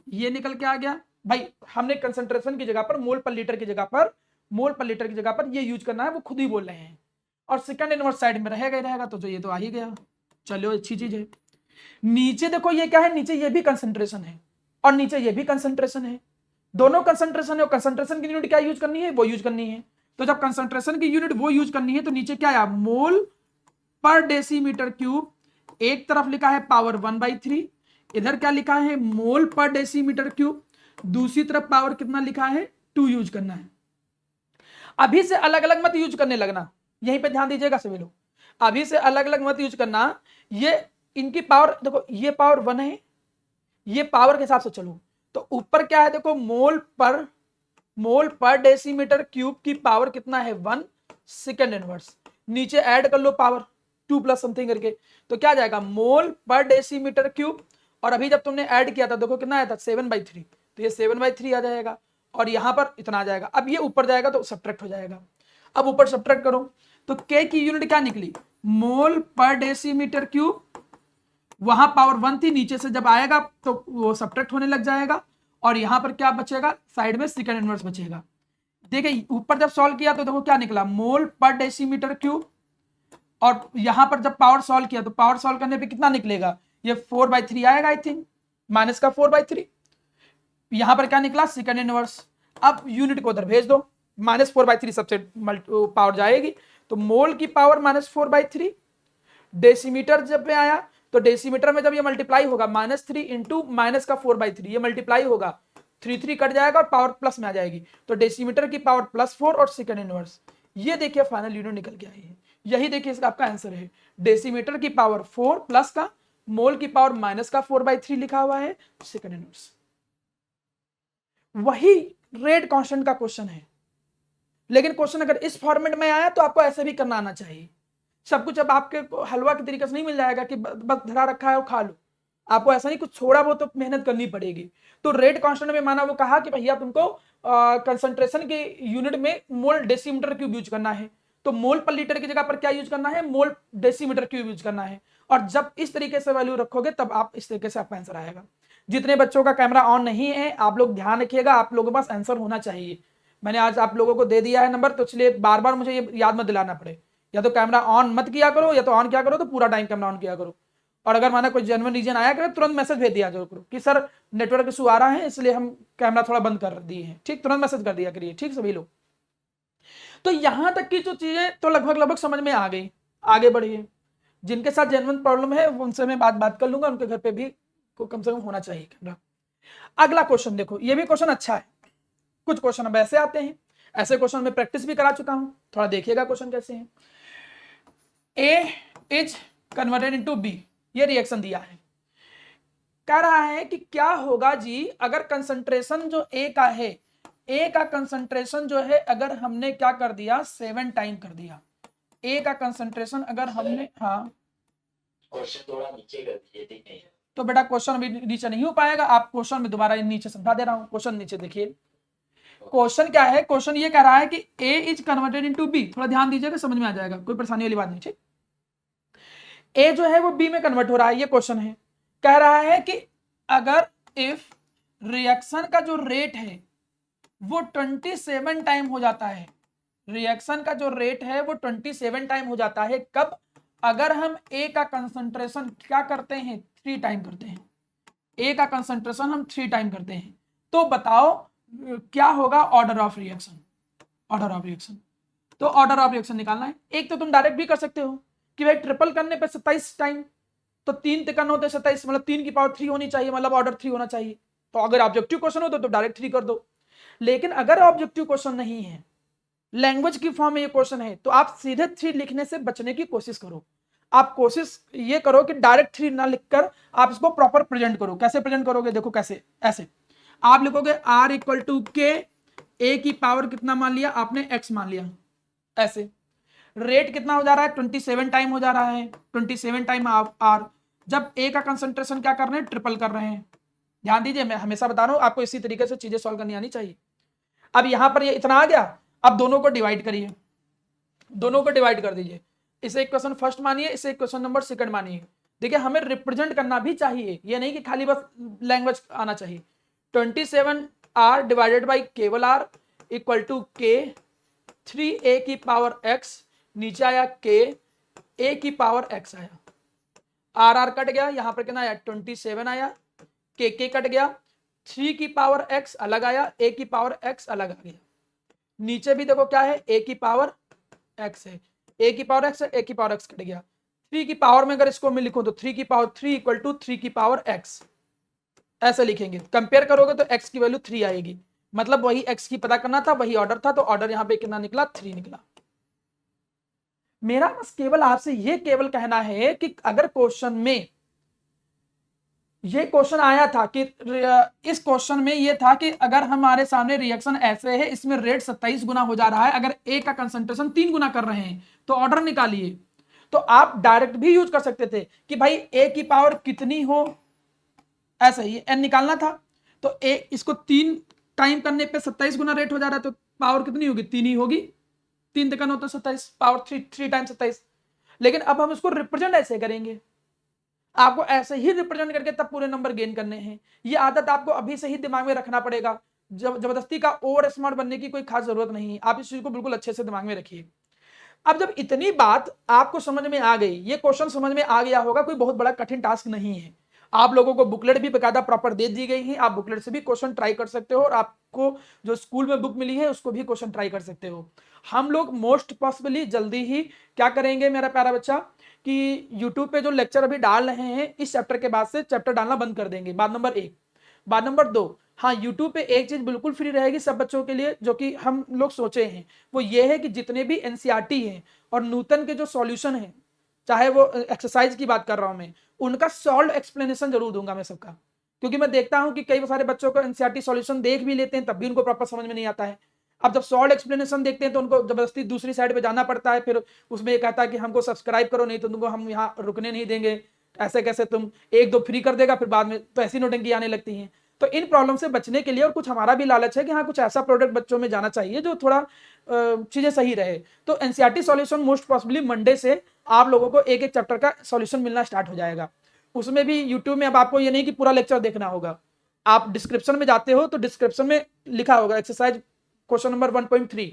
ये निकल के आ गया। भाई हमने कंसंट्रेशन की जगह पर मोल पर लीटर की जगह पर ये यूज करना है, वो खुद ही बोल रहे हैं। और सेकंड इनवर्स साइड में रहेगा ही रहेगा, तो ये तो आ ही गया। चलो अच्छी चीज है। नीचे देखो ये क्या है, नीचे ये भी कंसंट्रेशन है और नीचे ये भी कंसंट्रेशन है, दोनों कंसंट्रेशन है। और कंसंट्रेशन की यूनिट क्या यूज करनी है, वो यूज करनी है। तो जब कंसंट्रेशन की यूनिट वो यूज करनी है तो नीचे क्या आया, मोल पर डेसीमीटर क्यूब, एक तरफ लिखा है पावर 1/3, इधर क्या लिखा है मोल पर डेसीमीटर क्यूब। दूसरी तरफ पावर कितना लिखा है 2 यूज करना है। अभी से अलग अलग मत यूज करने लगना, यहीं पे ध्यान दीजिएगा सभी लोग, अभी से अलग अलग मत यूज करना। ये इनकी पावर देखो, ये पावर 1 है, ये पावर के हिसाब से चलो तो ऊपर क्या है देखो, मोल पर डेसीमीटर क्यूब की पावर कितना है 1 सेकंड इनवर्स, नीचे ऐड कर लो पावर 2 प्लस समथिंग करके, तो क्या जाएगा मोल पर डेसीमीटर क्यूब, और अभी जब तुमने ऐड किया था देखो कितना आया था 7/3, तो ये 7/3 आ जाएगा, और यहां पर इतना आ जाएगा। अब ये ऊपर जाएगा तो सब्ट्रैक्ट हो जाएगा, अब ऊपर सब्ट्रैक्ट करो तो के की यूनिट क्या निकली, मोल पर डेसीमीटर क्यूब, वहां पावर 1 थी, नीचे से जब आएगा तो वो सब्ट्रैक्ट होने लग जाएगा, और यहां पर क्या बचेगा, साइड में सेकंड इनवर्स बचेगा। देखिए ऊपर जब सॉल्व किया तो देखो क्या निकला, मोल पर डेसीमीटर क्यूब, और यहां पर जब पावर सॉल्व किया तो पावर सॉल्व करने पे कितना निकलेगा, ये 4/3 आएगा आई थिंक, माइनस का 4/3, यहां पर क्या निकला सेकंड इनवर्स। अब यूनिट को उधर भेज दो, -4/3 सबसे पावर जाएगी, तो मोल की पावर -4/3, डेसीमीटर जब में आया तो डेसीमीटर में जब ये मल्टीप्लाई होगा -3 इंटू माइनस का 4/3, ये मल्टीप्लाई होगा 3 कट जाएगा और पावर प्लस में आ जाएगी, तो डेसीमीटर की पावर +4 और सेकंड इनवर्स। ये देखिए फाइनल यूनिट निकल के आई है, यही देखिए इसका आपका आंसर है, डेसीमीटर की पावर 4 प्लस का मोल की पावर माइनस का 4/3 लिखा हुआ है सेकंड इनवर्स। वही रेट कांस्टेंट का क्वेश्चन है, लेकिन क्वेश्चन अगर इस फॉर्मेट में आया तो आपको ऐसे भी करना आना चाहिए। सब कुछ अब आपके हलवा के तरीके से नहीं मिल जाएगा कि बस धरा रखा है और खा लो, आपको ऐसा नहीं, कुछ थोड़ा बहुत तो मेहनत करनी पड़ेगी। तो रेट कांस्टेंट में माना वो कहा कि भैया तुमको कंसंट्रेशन के यूनिट में मोल डेसीमीटर क्यूब यूज करना है, तो मोल पर लीटर की जगह पर क्या यूज करना है, मोल डेसीमीटर क्यूब यूज करना है, और जब इस तरीके से वैल्यू रखोगे तब आप इस तरीके से आपका आंसर आएगा। जितने बच्चों का कैमरा ऑन नहीं है आप लोग ध्यान रखिएगा, आप लोगों के पास आंसर होना चाहिए। मैंने आज आप लोगों को दे दिया है नंबर, तो इसलिए बार बार मुझे ये याद मत दिलाना पड़े, या तो कैमरा ऑन मत किया करो, या तो ऑन किया करो तो पूरा टाइम कैमरा ऑन किया करो, और अगर माना कोई जेन्युइन रीजन आया करे तुरंत मैसेज भेज दिया करो कि सर नेटवर्क इशू आ रहा है इसलिए हम कैमरा थोड़ा बंद कर दिए हैं, ठीक, तुरंत मैसेज कर दिया करिए, ठीक सभी लोग। तो यहां तक की जो चीजें तो लगभग समझ में आ गई, आगे बढ़िए। जिनके साथ जेन्युइन प्रॉब्लम है उनसे मैं बात कर लूंगा, उनके घर पे भी कम से कम होना चाहिए कैमरा। अगला क्वेश्चन देखो, ये भी क्वेश्चन अच्छा है, कुछ क्वेश्चन अब ऐसे आते हैं, ऐसे क्वेश्चन में प्रैक्टिस भी करा चुका हूं, थोड़ा देखिएगा क्वेश्चन कैसे हैं। ए इज कन्वर्टेड इनटू बी, ये रिएक्शन दिया है, कह रहा है कि क्या होगा जी अगर कंसंट्रेशन जो ए का है, ए का कंसंट्रेशन जो है अगर हमने क्या कर दिया 7 टाइम कर दिया, ए का कंसंट्रेशन अगर हमने, हाँ क्वेश्चन थोड़ा नीचे कर दीजिए, दिख नहीं रहा। तो बेटा क्वेश्चन अभी नीचे नहीं हो पाएगा, आप क्वेश्चन में दोबारा नीचे समझा दे रहा हूं, क्वेश्चन नीचे देखिए। क्वेश्चन क्या है, क्वेश्चन ये कह रहा है कि ए इज कन्वर्टेड इनटू बी, थोड़ा ध्यान दीजिएगा समझ में आ जाएगा, कोई परेशानी वाली बात नहीं, ठीक। ए जो है वो बी में कन्वर्ट हो रहा है, ये क्वेश्चन है, कह रहा है कि अगर इफ रिएक्शन का जो रेट है वो 27 टाइम हो जाता है, रिएक्शन का जो रेट है वो 27 टाइम हो जाता है, कब, अगर हम ए का कंसंट्रेशन क्या करते हैं 3 टाइम करते हैं, ए का कंसंट्रेशन हम 3 टाइम करते हैं, तो बताओ क्या होगा order of reaction, order of reaction. तो ऑर्डर ऑफ रिएक्शन निकालना है, एक तो तुम डायरेक्ट भी कर सकते हो कि भाई ट्रिपल करने पे 27 टाइम, तो 3 तिकन होते 27, मतलब 3 की पावर 3 होनी चाहिए, मतलब ऑर्डर 3 होना चाहिए, तो अगर ऑब्जेक्टिव क्वेश्चन हो तो डायरेक्ट 3 कर दो। लेकिन अगर ऑब्जेक्टिव क्वेश्चन नहीं है, लैंग्वेज की फॉर्म में ये क्वेश्चन है, तो आप सीधे 3 लिखने से बचने की कोशिश करो, आप कोशिश ये करो कि डायरेक्ट 3 ना लिखकर आप इसको प्रॉपर प्रेजेंट करो। कैसे प्रेजेंट करोगे, देखो कैसे, ऐसे आप लिखोगे R इक्वल टू के, ए की पावर कितना मान लिया आपने, x मान लिया, ऐसे रेट कितना हो जा रहा है 27 टाइम हो जा रहा है, 27 टाइम आर, जब ए का कंसंट्रेशन क्या कर रहे हैं ट्रिपल कर रहे हैं, ध्यान दीजिए मैं हमेशा बता रहा हूं आपको इसी तरीके से चीजें सॉल्व करनी आनी चाहिए। अब यहां पर ये इतना आ गया, अब दोनों को डिवाइड करिए, दोनों को डिवाइड कर दीजिए, इसे इक्वेशन फर्स्ट मानिए, इसे इक्वेशन नंबर सेकंड मानिए। देखिए हमें रिप्रेजेंट करना भी चाहिए, ये नहीं कि खाली बस लैंग्वेज आना चाहिए। 27 आर डिवाइडेड बाई केवल आर इक्वल टू के 3a की पावर x, नीचे आया के a की पावर x आया, आर आर कट गया, यहां पर कितना आया 27 आया, के कट गया, 3 की पावर x अलग आया, a की पावर x अलग आ गया, नीचे भी देखो क्या है a की पावर x है, a की पावर x है, a की पावर x कट गया, 3 की पावर में अगर इसको मैं लिखूं तो 3 की पावर 3 इक्वल टू 3 की पावर x, ऐसे लिखेंगे, कंपेयर करोगे तो x की वैल्यू 3 आएगी, मतलब वही x की पता करना था, वही ऑर्डर था, तो ऑर्डर यहाँ पे कितना निकला, 3 निकला। मेरा बस केवल आपसे ये केवल कहना है कि अगर क्वेश्चन में ये क्वेश्चन आया था कि इस क्वेश्चन में ये था कि अगर हमारे सामने रिएक्शन ऐसे है, इसमें रेट 27 गुना हो जा रहा है, अगर ए का कंसंट्रेशन 3 गुना कर रहे हैं तो ऑर्डर निकालिए। तो आप डायरेक्ट भी यूज कर सकते थे कि भाई ए की पावर कितनी हो, ऐसा ही एन निकालना था, तो ए इसको 3 टाइम करने पे 27 गुना रेट हो जा रहा है, तो पावर कितनी होगी, 3 ही होगी, 3 तिकन होता है 27, पावर 3 टाइम 27। लेकिन अब हम इसको रिप्रेजेंट ऐसे करेंगे, आपको ऐसे ही रिप्रेजेंट करके तब पूरे नंबर गेन करने हैं। ये आदत आपको अभी से ही दिमाग में रखना पड़ेगा, जबरदस्ती का ओवर स्मार्ट बनने की कोई खास जरूरत नहीं है, आप इस चीज को बिल्कुल अच्छे से दिमाग में रखिए। अब जब इतनी बात आपको समझ में आ गई, ये क्वेश्चन समझ में आ गया होगा, कोई बहुत बड़ा कठिन टास्क नहीं है। आप लोगों को बुकलेट भी बकायदा प्रॉपर दे दी गई है, आप बुकलेट से भी क्वेश्चन ट्राई कर सकते हो, और आपको जो स्कूल में बुक मिली है उसको भी क्वेश्चन ट्राई कर सकते हो। हम लोग मोस्ट पॉसिबली जल्दी ही क्या करेंगे मेरा प्यारा बच्चा, कि यूट्यूब पे जो लेक्चर अभी डाल रहे हैं इस चैप्टर के बाद से चैप्टर डालना बंद कर देंगे, बात नंबर 1। बात नंबर 2, हाँ यूट्यूब पे एक चीज बिल्कुल फ्री रहेगी सब बच्चों के लिए, जो कि हम लोग सोचे हैं, वो ये है कि जितने भी एनसीईआरटी हैं और नूतन के जो सॉल्यूशन हैं, चाहे वो एक्सरसाइज की बात कर रहा हूं मैं, उनका सॉल्व एक्सप्लेनेशन जरूर दूंगा मैं सबका, क्योंकि मैं देखता हूं कि कई सारे बच्चों को एनसीईआरटी सॉल्यूशन देख भी लेते हैं तब भी उनको प्रॉपर समझ में नहीं आता है। अब जब सॉल्व एक्सप्लेनेशन देखते हैं तो उनको जबरदस्ती दूसरी साइड पे जाना पड़ता है, फिर उसमें ये कहता है कि हमको सब्सक्राइब करो, नहीं तो तुमको हम यहाँ रुकने नहीं देंगे, ऐसे कैसे तुम 1-2 फ्री कर देगा, फिर बाद में तो ऐसी नोटंकी आने लगती है। तो इन प्रॉब्लम से बचने के लिए, और कुछ हमारा भी लालच है कि हाँ कुछ ऐसा प्रोडक्ट बच्चों में जाना चाहिए जो थोड़ा चीजें सही रहे, तो NCERT solution most possibly Monday से आप लोगों को एक एक चैप्टर का सॉल्यूशन मिलना स्टार्ट हो जाएगा। उसमें भी यूट्यूब में अब आपको ये नहीं कि पूरा लेक्चर देखना होगा, आप डिस्क्रिप्शन में जाते हो तो डिस्क्रिप्शन में लिखा होगा एक्सरसाइज क्वेश्चन नंबर 1.3,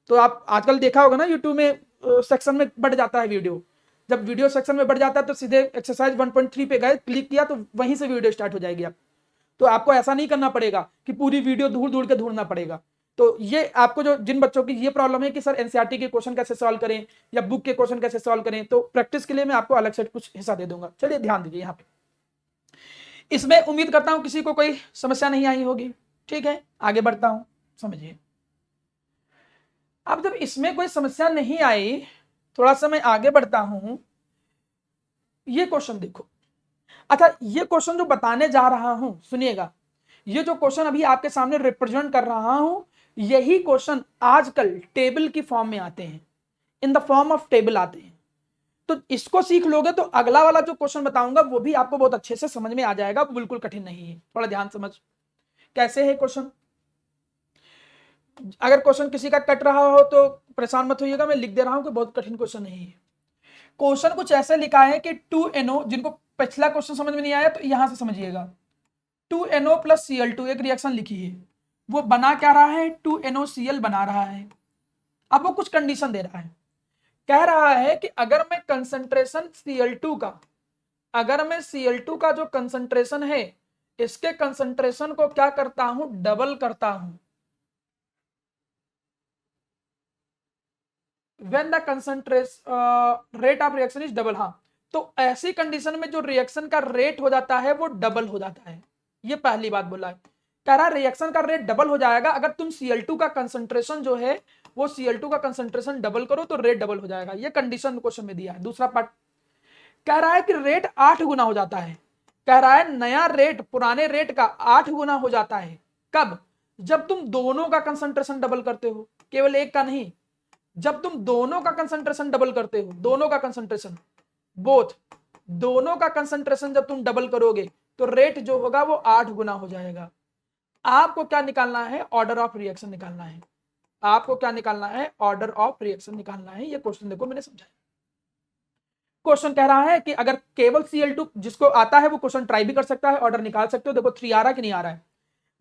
तो आप आजकल देखा होगा ना यूट्यूब में सेक्शन में बढ़ जाता है वीडियो, जब वीडियो सेक्शन में बढ़ जाता है तो सीधे एक्सरसाइज 1.3 पे गए, क्लिक किया तो वहीं से वीडियो स्टार्ट हो जाएगी। आप तो आपको ऐसा नहीं करना पड़ेगा कि पूरी वीडियो दूर दूर के ढूंढना पड़ेगा। तो ये आपको जो जिन बच्चों की ये प्रॉब्लम है कि सर एनसीईआरटी के क्वेश्चन कैसे सॉल्व करें या बुक के क्वेश्चन कैसे सॉल्व करें, तो प्रैक्टिस के लिए मैं आपको अलग से कुछ हिस्सा दे दूंगा। चलिए ध्यान दीजिए यहाँ पे, इसमें उम्मीद करता हूं किसी को कोई समस्या नहीं आई होगी। ठीक है, आगे बढ़ता हूं, समझिए। अब जब इसमें कोई समस्या नहीं आई, थोड़ा सा मैं आगे बढ़ता हूं। ये क्वेश्चन देखो, अच्छा ये क्वेश्चन जो बताने जा रहा हूं सुनिएगा, ये जो क्वेश्चन अभी आपके सामने रिप्रेजेंट कर रहा हूं, यही क्वेश्चन आजकल टेबल की फॉर्म में आते हैं, in the form of table आते हैं। तो इसको सीख लोगे तो अगला वाला जो क्वेश्चन बताऊंगा वो भी आपको बहुत अच्छे से समझ में आ जाएगा, बिल्कुल कठिन नहीं है। थोड़ा ध्यान समझ, कैसे है क्वेश्चन। अगर क्वेश्चन किसी का कट रहा हो तो परेशान मत होइएगा, मैं लिख दे रहा हूं कि बहुत कठिन क्वेश्चन नहीं है। क्वेश्चन कुछ ऐसे लिखा है कि 2NO, जिनको पिछला क्वेश्चन समझ में नहीं आया तो यहां से समझिएगा, 2NO + Cl2 एक रिएक्शन लिखी है, वो बना क्या रहा है, 2NOCl बना रहा है। अब वो कुछ कंडीशन दे रहा है, कह रहा है कि अगर मैं कंसंट्रेशन Cl2 का, अगर मैं Cl2 का जो कंसंट्रेशन है इसके कंसंट्रेशन को क्या करता हूं, डबल करता हूं, when the concentration rate of reaction is double, हाँ तो ऐसी कंडीशन में जो रिएक्शन का रेट हो जाता है वो डबल हो जाता है। ये पहली बात बोला है, कह रहा रिएक्शन का रेट डबल हो जाएगा अगर तुम Cl2 का कंसंट्रेशन जो है वो Cl2 का कंसंट्रेशन डबल करो तो रेट डबल हो जाएगा। ये कंडीशन क्वेश्चन में दिया है। दूसरा पार्ट कह रहा है कि रेट 8 गुना हो जाता है, कह रहा है नया रेट पुराने रेट का 8 गुना हो जाता है। कब, जब तुम दोनों का कंसंट्रेशन डबल करते हो, केवल एक का नहीं, जब तुम दोनों का कंसंट्रेशन डबल करते हो, दोनों का कंसंट्रेशन, बोथ दोनों का कंसंट्रेशन जब तुम डबल करोगे तो रेट जो होगा वो 8 गुना हो जाएगा। आपको क्या निकालना है, ऑर्डर ऑफ रिएक्शन निकालना है। आपको क्या निकालना है, ऑर्डर ऑफ रिएक्शन निकालना है। ये क्वेश्चन देखो मैंने समझाया। क्वेश्चन कह रहा है कि अगर केवल Cl2 जिसको आता है वो क्वेश्चन ट्राई भी कर सकता है, ऑर्डर निकाल सकते हो। देखो 3 आ रहा है कि नहीं आ रहा है,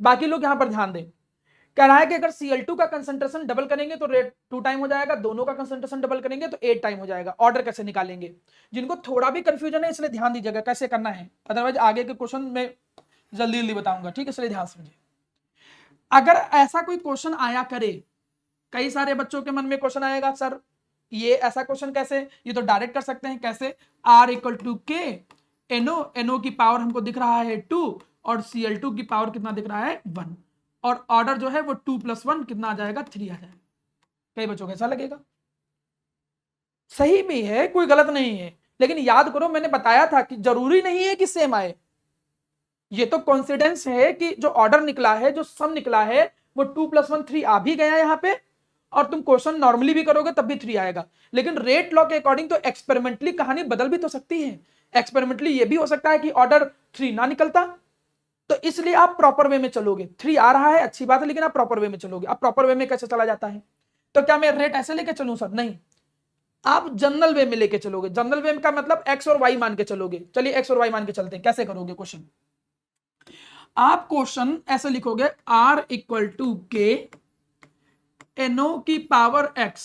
बाकी लोग यहां पर ध्यान दें। कह रहा है कि अगर Cl2 का कंसंट्रेशन डबल करेंगे तो रेट 2 टाइम हो जाएगा, दोनों का कंसंट्रेशन डबल करेंगे तो 8 टाइम हो जाएगा। ऑर्डर कैसे निकालेंगे, जिनको थोड़ा भी कंफ्यूजन है इसलिए ध्यान दीजिएगा कैसे करना है, अदरवाइज आगे के क्वेश्चन में जल्दी जल्दी बताऊंगा। ठीक है, इसलिए ध्यान समझिए। अगर ऐसा कोई क्वेश्चन आया करे, कई सारे बच्चों के मन में क्वेश्चन आएगा सर ये ऐसा क्वेश्चन कैसे, ये तो डायरेक्ट कर सकते हैं कैसे, R = K, NO की पावर हमको दिख रहा है 2 और Cl2 की पावर कितना दिख रहा है 1, और ऑर्डर जो है वो 2 + 1 कितना आ जाएगा 3 आ जाएगा। कई बच्चों को ऐसा लगेगा, सही भी है, कोई गलत नहीं है, लेकिन याद करो मैंने बताया था कि जरूरी नहीं है कि सेम आए, ये तो कॉन्सिडेंस है कि जो ऑर्डर निकला है, जो सम निकला है वो 2 + 1 3 आ भी गया यहाँ पे, और तुम क्वेश्चन नॉर्मली भी करोगे तब भी 3 आएगा। लेकिन रेट लॉ के अकॉर्डिंग तो एक्सपेरिमेंटली कहानी बदल भी तो सकती है, एक्सपेरिमेंटली ये भी हो सकता है कि ऑर्डर 3 ना निकलता, तो इसलिए आप प्रॉपर वे में चलोगे। 3 आ रहा है अच्छी बात है, लेकिन आप प्रॉपर वे में चलोगे। आप प्रॉपर वे में कैसे चला जाता है, तो क्या मैं रेट ऐसे लेके चलूं सर, नहीं, आप जनरल वे में लेके चलोगे। जनरल वे का मतलब एक्स और वाई मान के चलोगे। चलिए एक्स और वाई मान के चलते हैं, कैसे करोगे क्वेश्चन, आप क्वेश्चन ऐसे लिखोगे R = K NO की पावर x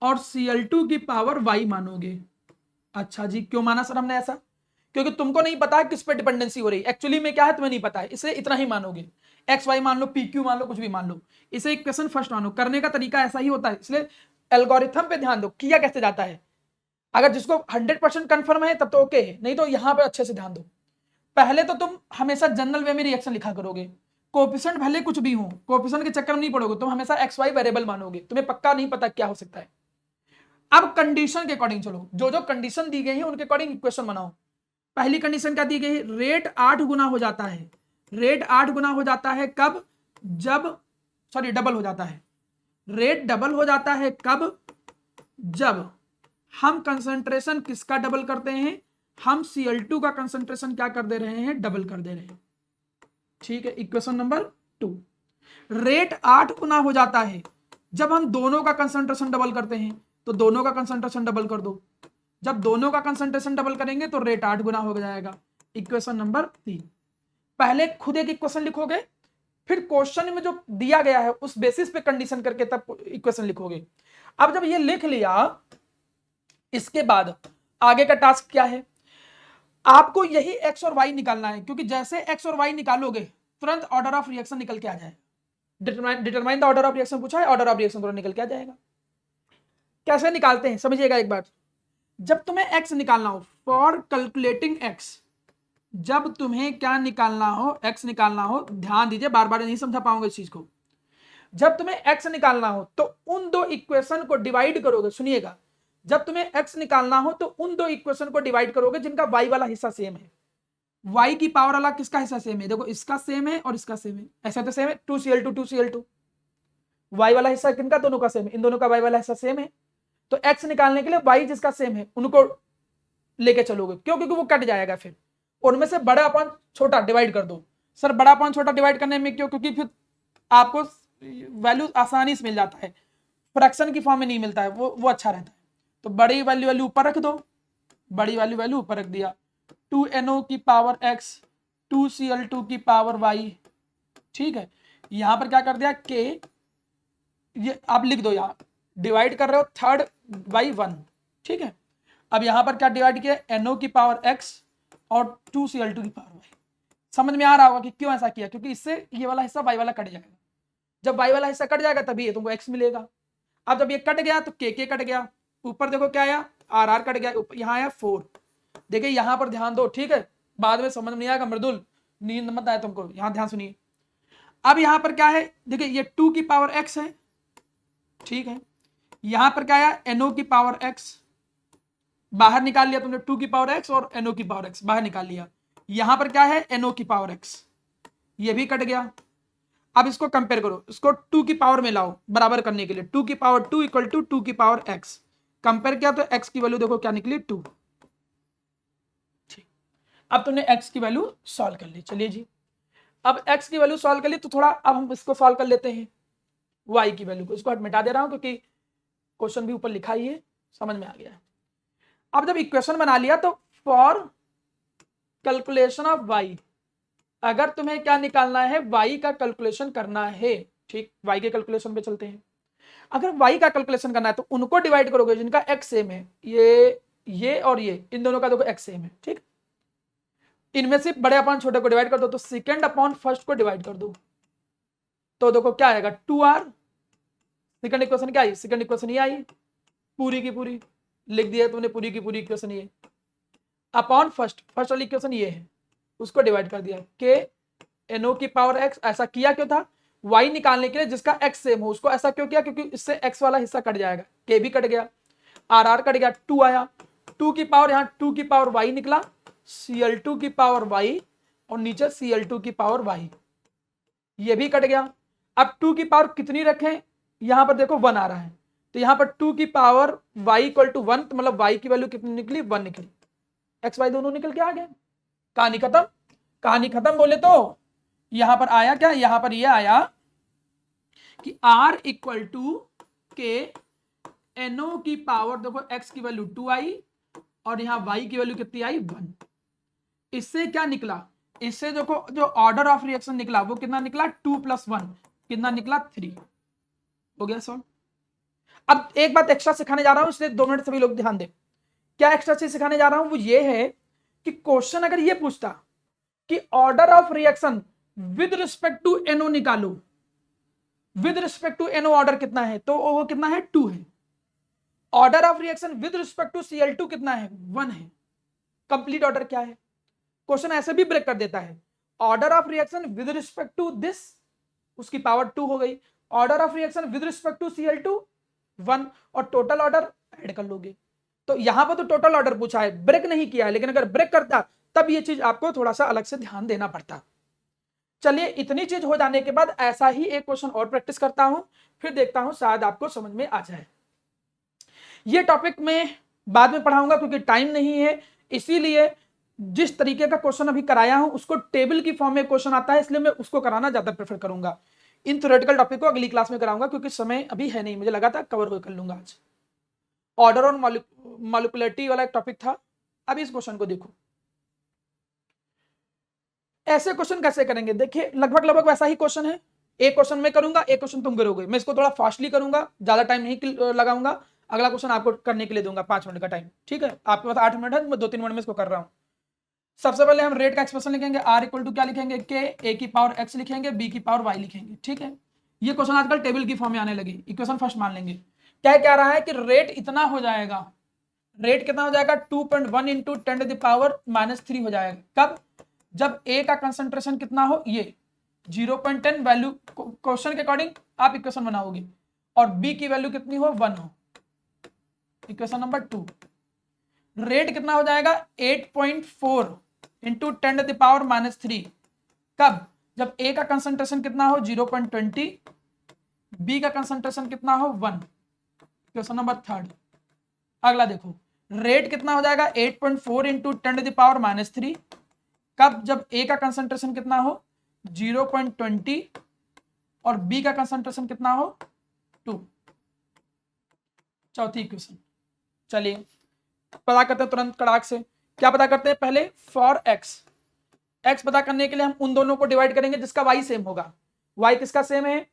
और Cl2 की पावर y मानोगे। अच्छा जी, क्यों माना सर हमने ऐसा, क्योंकि तुमको नहीं पता है किस पे डिपेंडेंसी हो रही है, एक्चुअली में क्या है तुम्हें नहीं पता है, इसलिए इतना ही मानोगे। एक्स वाई मान लो, पी क्यू मान लो, कुछ भी मान लो, इसे इक्वेशन फर्स्ट मानो। करने का तरीका ऐसा ही होता है, इसलिए एल्गोरिथम पे ध्यान दो किया कैसे जाता है। अगर जिसको 100% कंफर्म है तब तो ओके है, नहीं तो यहां पे अच्छे से ध्यान दो। पहले तो तुम हमेशा जनरल वे में रिएक्शन लिखा करोगे, कोएफिशिएंट भले कुछ भी हो, कोएफिशिएंट के चक्कर में नहीं पड़ोगे, तुम हमेशा एक्स वाई वेरिएबल मानोगे, तुम्हें पक्का नहीं पता क्या हो सकता है। अब कंडीशन के अकॉर्डिंग चलो, जो जो कंडीशन दी गई है उनके अकॉर्डिंग इक्वेशन बनाओ। पहली कंडीशन क्या दी गई है, रेट 8 गुना हो जाता है। रेट 8 गुना हो जाता है कब, जब सॉरी डबल हो जाता है। रेट डबल हो जाता है कब, जब हम कंसंट्रेशन किसका डबल करते हैं, हम Cl2 का कंसंट्रेशन क्या कर दे रहे हैं, डबल कर दे रहे हैं। ठीक है, इक्वेशन नंबर 2। रेट 8 गुना हो जाता है जब हम दोनों का कंसंट्रेशन डबल करते हैं, तो दोनों का कंसंट्रेशन डबल कर दो। जब दोनों का कंसंट्रेशन डबल करेंगे तो रेट 8 गुना हो जाएगा। Equation number 3। पहले खुद एक इक्वेशन लिखोगे, फिर क्वेश्चन में जो दिया गया है उस बेसिस पे कंडीशन करके तब इक्वेशन लिखोगे। अब जब ये लिख लिया, इसके बाद आगे का टास्क क्या है, आपको यही एक्स और वाई निकालना है, क्योंकि जैसे एक्स और वाई निकालोगे तुरंत ऑर्डर ऑफ रिएक्शन निकल के आ जाएगा। Determine the order of reaction पूछा है, ऑर्डर ऑफ रिएक्शन तुरंत निकल के आ जाएगा। कैसे निकालते हैं समझिएगा एक बार। जब तुम्हें एक्स निकालना हो, फॉर कैलकुलेटिंग एक्स, जब तुम्हें क्या निकालना हो, एक्स निकालना हो, ध्यान दीजिए, बार बार नहीं समझा पाऊंगा इस चीज को। जब तुम्हें एक्स निकालना हो तो उन दो इक्वेशन को डिवाइड करोगे, सुनिएगा, जब तुम्हें एक्स निकालना हो तो उन दो इक्वेशन को डिवाइड करोगे जिनका वाई वाला हिस्सा सेम है। वाई की पावर वाला किसका हिस्सा सेम है, देखो इसका सेम है और इसका सेम है, ऐसा तो सेम है 2Cl2 2Cl2। वाई वाला हिस्सा किनका, दोनों का सेम है, इन दोनों का वाई वाला हिस्सा सेम है। तो एक्स निकालने के लिए वाई जिसका सेम है उनको लेके चलोगे, क्यों, क्योंकि वो कट जाएगा, फिर उनमें से बड़ा अपॉन छोटा डिवाइड कर दो। सर बड़ा अपॉन छोटा डिवाइड करने में क्यों, क्योंकि फिर आपको वैल्यू आसानी से मिल जाता है, फ्रैक्शन की फॉर्म में नहीं मिलता है, वो अच्छा रहता है। तो बड़ी वैल्यू ऊपर रख दो, बड़ी वैल्यू ऊपर रख दिया, 2NO की पावर x 2Cl2 की पावर y। ठीक है, यहां पर क्या कर दिया k, ये आप लिख दो, यहां डिवाइड कर रहे हो 3 बाई 1। ठीक है, अब यहां पर क्या डिवाइड किया, NO की पावर x और 2Cl2 की पावर y। समझ में आ रहा होगा कि क्यों ऐसा किया, क्योंकि इससे ये वाला हिस्सा y वाला कट जाएगा। जब y वाला हिस्सा कट जाएगा तभी ये तुमको x मिलेगा। अब जब ये कट गया तो k कट गया, ऊपर देखो क्या आया, RR कट गया, यहाँ आया 4। देखिए यहां पर ध्यान दो, ठीक है, बाद में समझ में नहीं आएगा, मृदुल नींद मत आए तुमको, यहां ध्यान सुनिए। अब यहां पर क्या है, देखिए ये 2 की पावर x है, ठीक है, यहां पर क्या आया, NO की पावर x, बाहर निकाल लिया तुमने 2 की पावर x और NO की पावर x बाहर निकाल लिया। यहां पर क्या है, NO की पावर x, ये भी कट गया। अब इसको कंपेयर करो, इसको 2 की पावर में लाओ बराबर करने के लिए, 2 की पावर 2 इक्वल टू 2 की पावर x, कंपेयर किया तो x की वैल्यू देखो क्या निकली, 2। ठीक, अब तुमने x की वैल्यू सॉल्व कर ली। चलिए जी, अब x की वैल्यू सॉल्व कर ली तो थोड़ा अब हम इसको सॉल्व कर लेते हैं, y की वैल्यू को, इसको मिटा दे रहा हूं क्योंकि क्वेश्चन भी ऊपर लिखा ही है, समझ में आ गया है। अब जब इक्वेशन बना लिया तो फॉर कैलकुलेशन ऑफ y, अगर तुम्हें क्या निकालना है, y का कैलकुलेशन करना है, ठीक, y के कैलकुलेशन पे चलते हैं। अगर y का कैलकुलेशन करना है तो उनको डिवाइड करोगे जिनका x सेम है, ये और ये, इन दोनों का देखो x सेम है, ठीक, इनमें से बड़े अपॉन छोटे को डिवाइड कर दो, तो सेकंड अपॉन फर्स्ट को डिवाइड कर दो, तो देखो क्या आएगा, 2r। सेकंड इक्वेशन क्या आई, सेकंड इक्वेशन ये आई, पूरी की पूरी लिख दिया तुमने, पूरी की पूरी इक्वेशन ये अपॉन फर्स्ट वाली इक्वेशन ये है, उसको डिवाइड कर दिया, के एनओ की पावर एक्स। ऐसा किया क्यों था? वाई निकालने के लिए जिसका एक्स सेम हो उसको ऐसा क्यों किया? क्योंकि इससे एक्स वाला हिस्सा कट जाएगा, के भी कट गया, आर आर कट गया, 2 आया, 2 की पावर, यहाँ 2 की पावर वाई निकला, Cl2 की पावर वाई, और नीचे Cl2 की पावर वाई, ये भी कट गया। अब 2 की पावर कितनी रखें? यहां पर देखो 1 आ रहा है, तो यहां पर 2 की पावर y इक्वल टू 1, तो मतलब y की वैल्यू कितनी निकली? 1 निकली, एक्स वाई दोनों निकल के आ गए, कहानी खत्म। कहानी खत्म बोले तो यहां पर आया क्या? यहां पर यह आया कि r इक्वल टू के एनओ की पावर, देखो x की वैल्यू 2 आई और यहां y की वैल्यू कितनी आई? 1। इससे क्या निकला? इससे देखो जो ऑर्डर ऑफ रिएक्शन निकला वो कितना निकला? 2 + 1 कितना निकला? 3। हो गया सॉल्व। अब एक बात एक्स्ट्रा सिखाने जा रहा हूं, इसलिए 2 मिनट सभी लोग ध्यान दें। क्या एक्स्ट्रा चीज सिखाने जा रहा हूं वो ये है कि क्वेश्चन अगर ये पूछता कि order of reaction with respect to NO निकालो, with respect to NO order कितना है? तो वो कितना है? 2 है। Order of reaction with respect to Cl2 कितना है? 1 है। कंप्लीट ऑर्डर क्या है? क्वेश्चन ऐसे भी ब्रेक कर देता है, order of reaction with respect to this, उसकी पावर 2 हो गई, order of reaction with respect to Cl2 1, और टोटल ऑर्डर ऐड कर लोगे। तो यहां पर तो टोटल ऑर्डर पूछा है, ब्रेक नहीं किया है, लेकिन अगर ब्रेक करता तब ये चीज आपको थोड़ा सा अलग से ध्यान देना पड़ता। चलिए इतनी चीज हो जाने के बाद ऐसा ही एक क्वेश्चन और प्रैक्टिस करता हूं, फिर देखता हूं शायद आपको समझ में आ जाए। ये टॉपिक में बाद में पढ़ाऊंगा क्योंकि टाइम नहीं है, इसीलिए जिस तरीके का क्वेश्चन अभी कराया हूं उसको टेबल की फॉर्म में क्वेश्चन आता है, इसलिए मैं उसको कराना ज्यादा प्रेफर करूंगा। इन थ्योरेटिकल टॉपिक को अगली क्लास में कराऊंगा क्योंकि समय अभी है नहीं, मुझे लगा था कवर कर लूंगा आज। ऑर्डर और मॉलिक्युलरिटी वाला एक टॉपिक था, अब इस क्वेश्चन को देखो। ऐसे क्वेश्चन कैसे करेंगे? देखिए लगभग लगभग वैसा ही क्वेश्चन है, एक क्वेश्चन मैं करूंगा, एक क्वेश्चन तुम करोगे। मैं इसको थोड़ा फास्टली करूंगा, ज्यादा टाइम नहीं लगाऊंगा, अगला क्वेश्चन आपको करने के लिए दूंगा 5 मिनट का टाइम, ठीक है? आपके पास 8 मिनट है, मैं 2-3 मिनट में इसको कर रहा हूं। सबसे पहले हम रेट का एक्सप्रेशन लिखेंगे, r इक्वल टू क्या लिखेंगे? के, ए की पावर x लिखेंगे, b की पावर y लिखेंगे, ठीक है? ये क्वेश्चन आजकल टेबल की फॉर्म में आने लगे। इक्वेशन फर्स्ट मान लेंगे, क्या कह रहा है कि रेट इतना हो जाएगा, रेट कितना हो जाएगा? 2.1 इंटू 10⁻³ हो जाएगा। कब? जब a का कंसंट्रेशन कितना हो? ये 0.10 वैल्यू, क्वेश्चन के अकॉर्डिंग आप इक्वेशन बनाओगे, और b की वैल्यू कितनी हो? 1 हो। इक्वेशन नंबर 2, रेट कितना हो जाएगा? 8.4 इंटू 10⁻³ कब? जब a का कंसंट्रेशन कितना हो? 0.20, b का कंसंट्रेशन कितना हो? 1। क्वेश्चन नंबर 3, अगला देखो, रेट कितना हो जाएगा? 8.4 इंटू 10⁻³ कब? जब a का कंसंट्रेशन कितना हो? 0.20 और b का कंसंट्रेशन कितना हो? 2। चौथी इक्वेशन, चलिए पता करते हैं तुरंत कड़ाक से। क्या पता करते हैं? पहले फॉर x पता करने के लिए हम उन दोनों को डिवाइड करेंगे जिसका y सेम होगा। y किसका सेम है?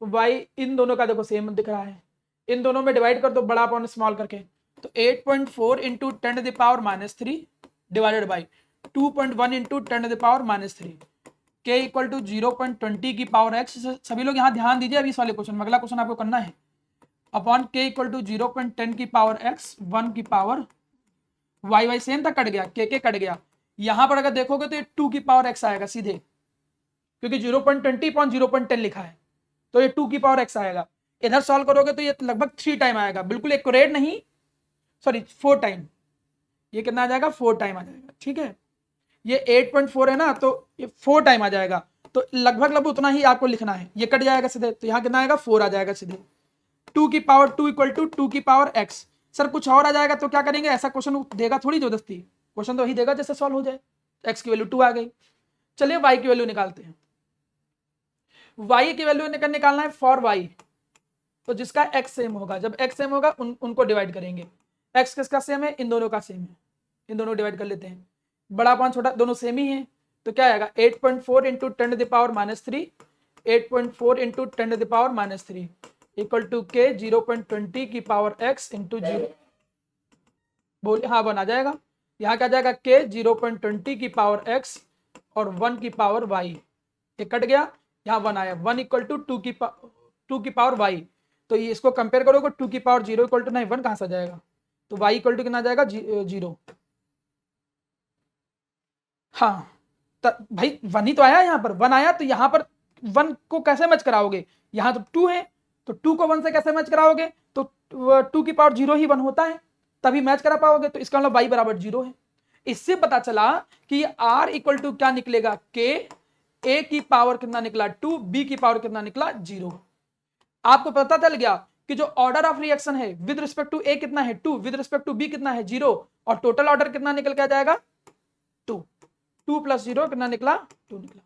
y इन दोनों का देखो सेम दिख रहा है, इन दोनों में डिवाइड कर दो बड़ा अपॉन स्मॉल करके, तो 8.4 इंटू 10⁻³ डिवाइडेड बाई 2.1 इंटू 10⁻³ के इक्वल टू 0.20 की पावर x। सभी लोग यहाँ ध्यान दीजिए, अभी इस वाले क्वेश्चन में, अगला क्वेश्चन आपको करना है, अपॉन के इक्वल टू 0.10 की पावर x, 1 की पावर y सेम था, कट गया, के कट गया। यहां पर अगर देखोगे तो ये 2 की पावर x आएगा सीधे, क्योंकि 0.20 अपॉन 0.10 लिखा है, तो ये 2 की पावर x आएगा। इधर सॉल्व करोगे तो ये लगभग 3 टाइम आएगा, बिल्कुल एक्यूरेट नहीं, सॉरी 4 टाइम। ये कितना आ जाएगा? 4 टाइम आ जाएगा, ठीक है? ये 8.4 है ना, तो ये 4 टाइम आ जाएगा, तो लगभग उतना ही आपको लिखना है। ये कट जाएगा सीधे, तो यहाँ कितना आएगा? 4 आ जाएगा सीधे। 2 की पावर 2 इक्वल टू 2 की पावर x। सर कुछ और आ जाएगा तो क्या करेंगे? ऐसा क्वेश्चन देगा थोड़ी जबरदस्ती, क्वेश्चन तो वही देगा जैसे सॉल्व हो जाए। x की वैल्यू 2 आ गई, चलिए y की वैल्यू निकालते हैं। y की वैल्यू निकालना है फॉर y, तो जिसका x सेम होगा, जब x सेम होगा उनको डिवाइड करेंगे। x किसका सेम है? इन दोनों का सेम है, इन दोनों डिवाइड कर लेते हैं, बड़ा पान छोटा दोनों सेम ही है, तो क्या आएगा? 8.4 इंटू 10⁻³ 8.4 इंटू 10⁻³ इक्वल टू के 0.20 की पावर x इंटू 0, बोलिए हाँ 1 आ जाएगा। यहाँ क्या जाएगा? के 0.20 की पावर x और 1 की पावर y, ये कट गया, यहाँ 1 आया, 1 इक्वल टू 2 की पावर y। तो ये इसको कंपेयर करोगे 2 की पावर 0 इक्वल टू नहीं, 1 कहाँ से आ जाएगा? तो y इक्वल टू कितना जाएगा? 0। हाँ भाई 1 ही तो आया, यहाँ पर 1 आया, तो यहाँ पर 1 को कैसे मैच कराओगे, यहाँ तो 2 है, तो 2 को 1 से कैसे मैच कराओगे, तो 2 की पावर 0 ही 1 होता है, तभी मैच करा पाओगे। तो इसका मतलब y बराबर 0 है। इससे पता चला कि r इक्वल टू क्या निकलेगा, k, a की पावर कितना निकला 2, b की पावर कितना निकला 0। आपको पता चल गया कि जो ऑर्डर ऑफ रिएक्शन है विद रिस्पेक्ट टू ए कितना है 2, विद रिस्पेक्ट टू बी कितना है 0, और टोटल ऑर्डर कितना निकल के आ जाएगा 2 प्लस 0 कितना निकला 2 निकला।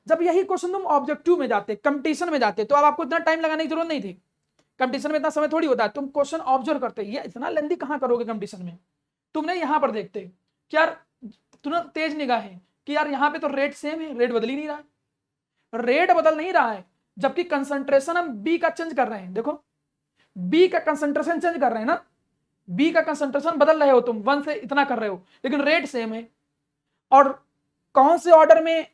जब यही क्वेश्चन तुम ऑब्जेक्टिव में जाते, कंपटीशन में जाते, तो अब आपको इतना टाइम लगाने की जरूरत नहीं थी। कंपटीशन में इतना समय थोड़ी होता है, तुम क्वेश्चन ऑब्जर्व करते, ये इतना लेंथी कहां करोगे कंपटीशन में। तुमने यहां पर देखते कि यार तुरंत तेज निगाह है कि यार यहाँ पे तो रेट सेम है, रेट बदल ही नहीं रहा है, रेट बदल नहीं रहा है, जबकि कंसंट्रेशन हम बी का चेंज कर रहे हैं। देखो बी का कंसंट्रेशन चेंज कर रहे हैं ना, बी का कंसंट्रेशन बदल रहे हो तुम, 1 से इतना कर रहे हो, लेकिन रेट सेम है। और कौन से ऑर्डर में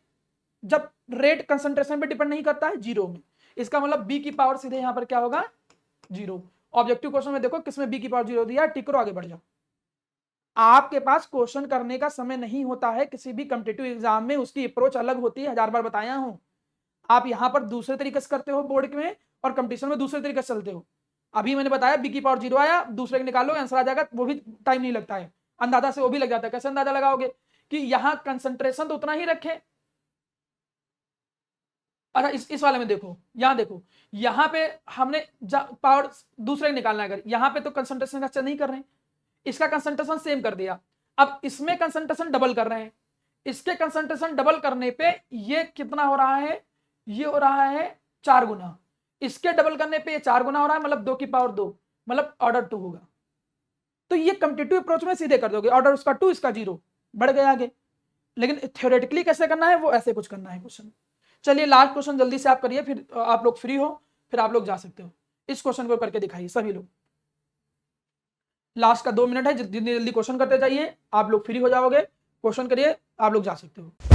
जब रेट कंसंट्रेशन पे डिपेंड नहीं करता है, 0 में, इसका मतलब बी की पावर सीधे यहां पर क्या होगा 0। ऑब्जेक्टिव क्वेश्चन में देखो किसमें बी की पावर 0 दिया, टिक करो आगे बढ़ जाओ। आपके पास क्वेश्चन करने का समय नहीं होता है किसी भी कॉम्पिटिटिव एग्जाम में, उसकी अप्रोच अलग होती है, 1000 बार बताया हूं। आप यहां पर दूसरे तरीके से करते हो बोर्ड में, और कंपटीशन में दूसरे तरीके से चलते हो। अभी मैंने बताया बी की पावर 0 आया, दूसरे के निकालो आंसर आ जाएगा, वो भी टाइम नहीं लगता है, अंदाजा से वो भी लग जाता है। कैसे अंदाजा लगाओगे कि यहां कंसंट्रेशन तो उतना ही रखे। अच्छा इस वाले में देखो, यहां देखो, यहां पे हमने पावर दूसरे का निकालना है, अगर यहां पे तो कंसंट्रेशन का नहीं कर रहे हैं, इसका कंसंट्रेशन सेम कर दिया, अब इसमें कंसंट्रेशन डबल कर रहे हैं, इसके कंसंट्रेशन डबल करने पे ये कितना हो रहा है, ये हो रहा है 4 गुना, इसके डबल करने पे ये 4 गुना हो रहा है, मतलब 2 की पावर 2, मतलब ऑर्डर 2 होगा। तो ये कॉम्पिटिटिव अप्रोच में सीधे कर दोगे, ऑर्डर उसका 2 इसका 0, बढ़ गया आगे। लेकिन थ्योरेटिकली कैसे करना है, वो ऐसे कुछ करना है क्वेश्चन। चलिए लास्ट क्वेश्चन जल्दी से आप करिए, फिर आप लोग फ्री हो, फिर आप लोग जा सकते हो। इस क्वेश्चन को करके दिखाइए सभी लोग, लास्ट का 2 मिनट है, जितनी जल्दी क्वेश्चन करते जाइए, आप लोग फ्री हो जाओगे, क्वेश्चन करिए, आप लोग जा सकते हो।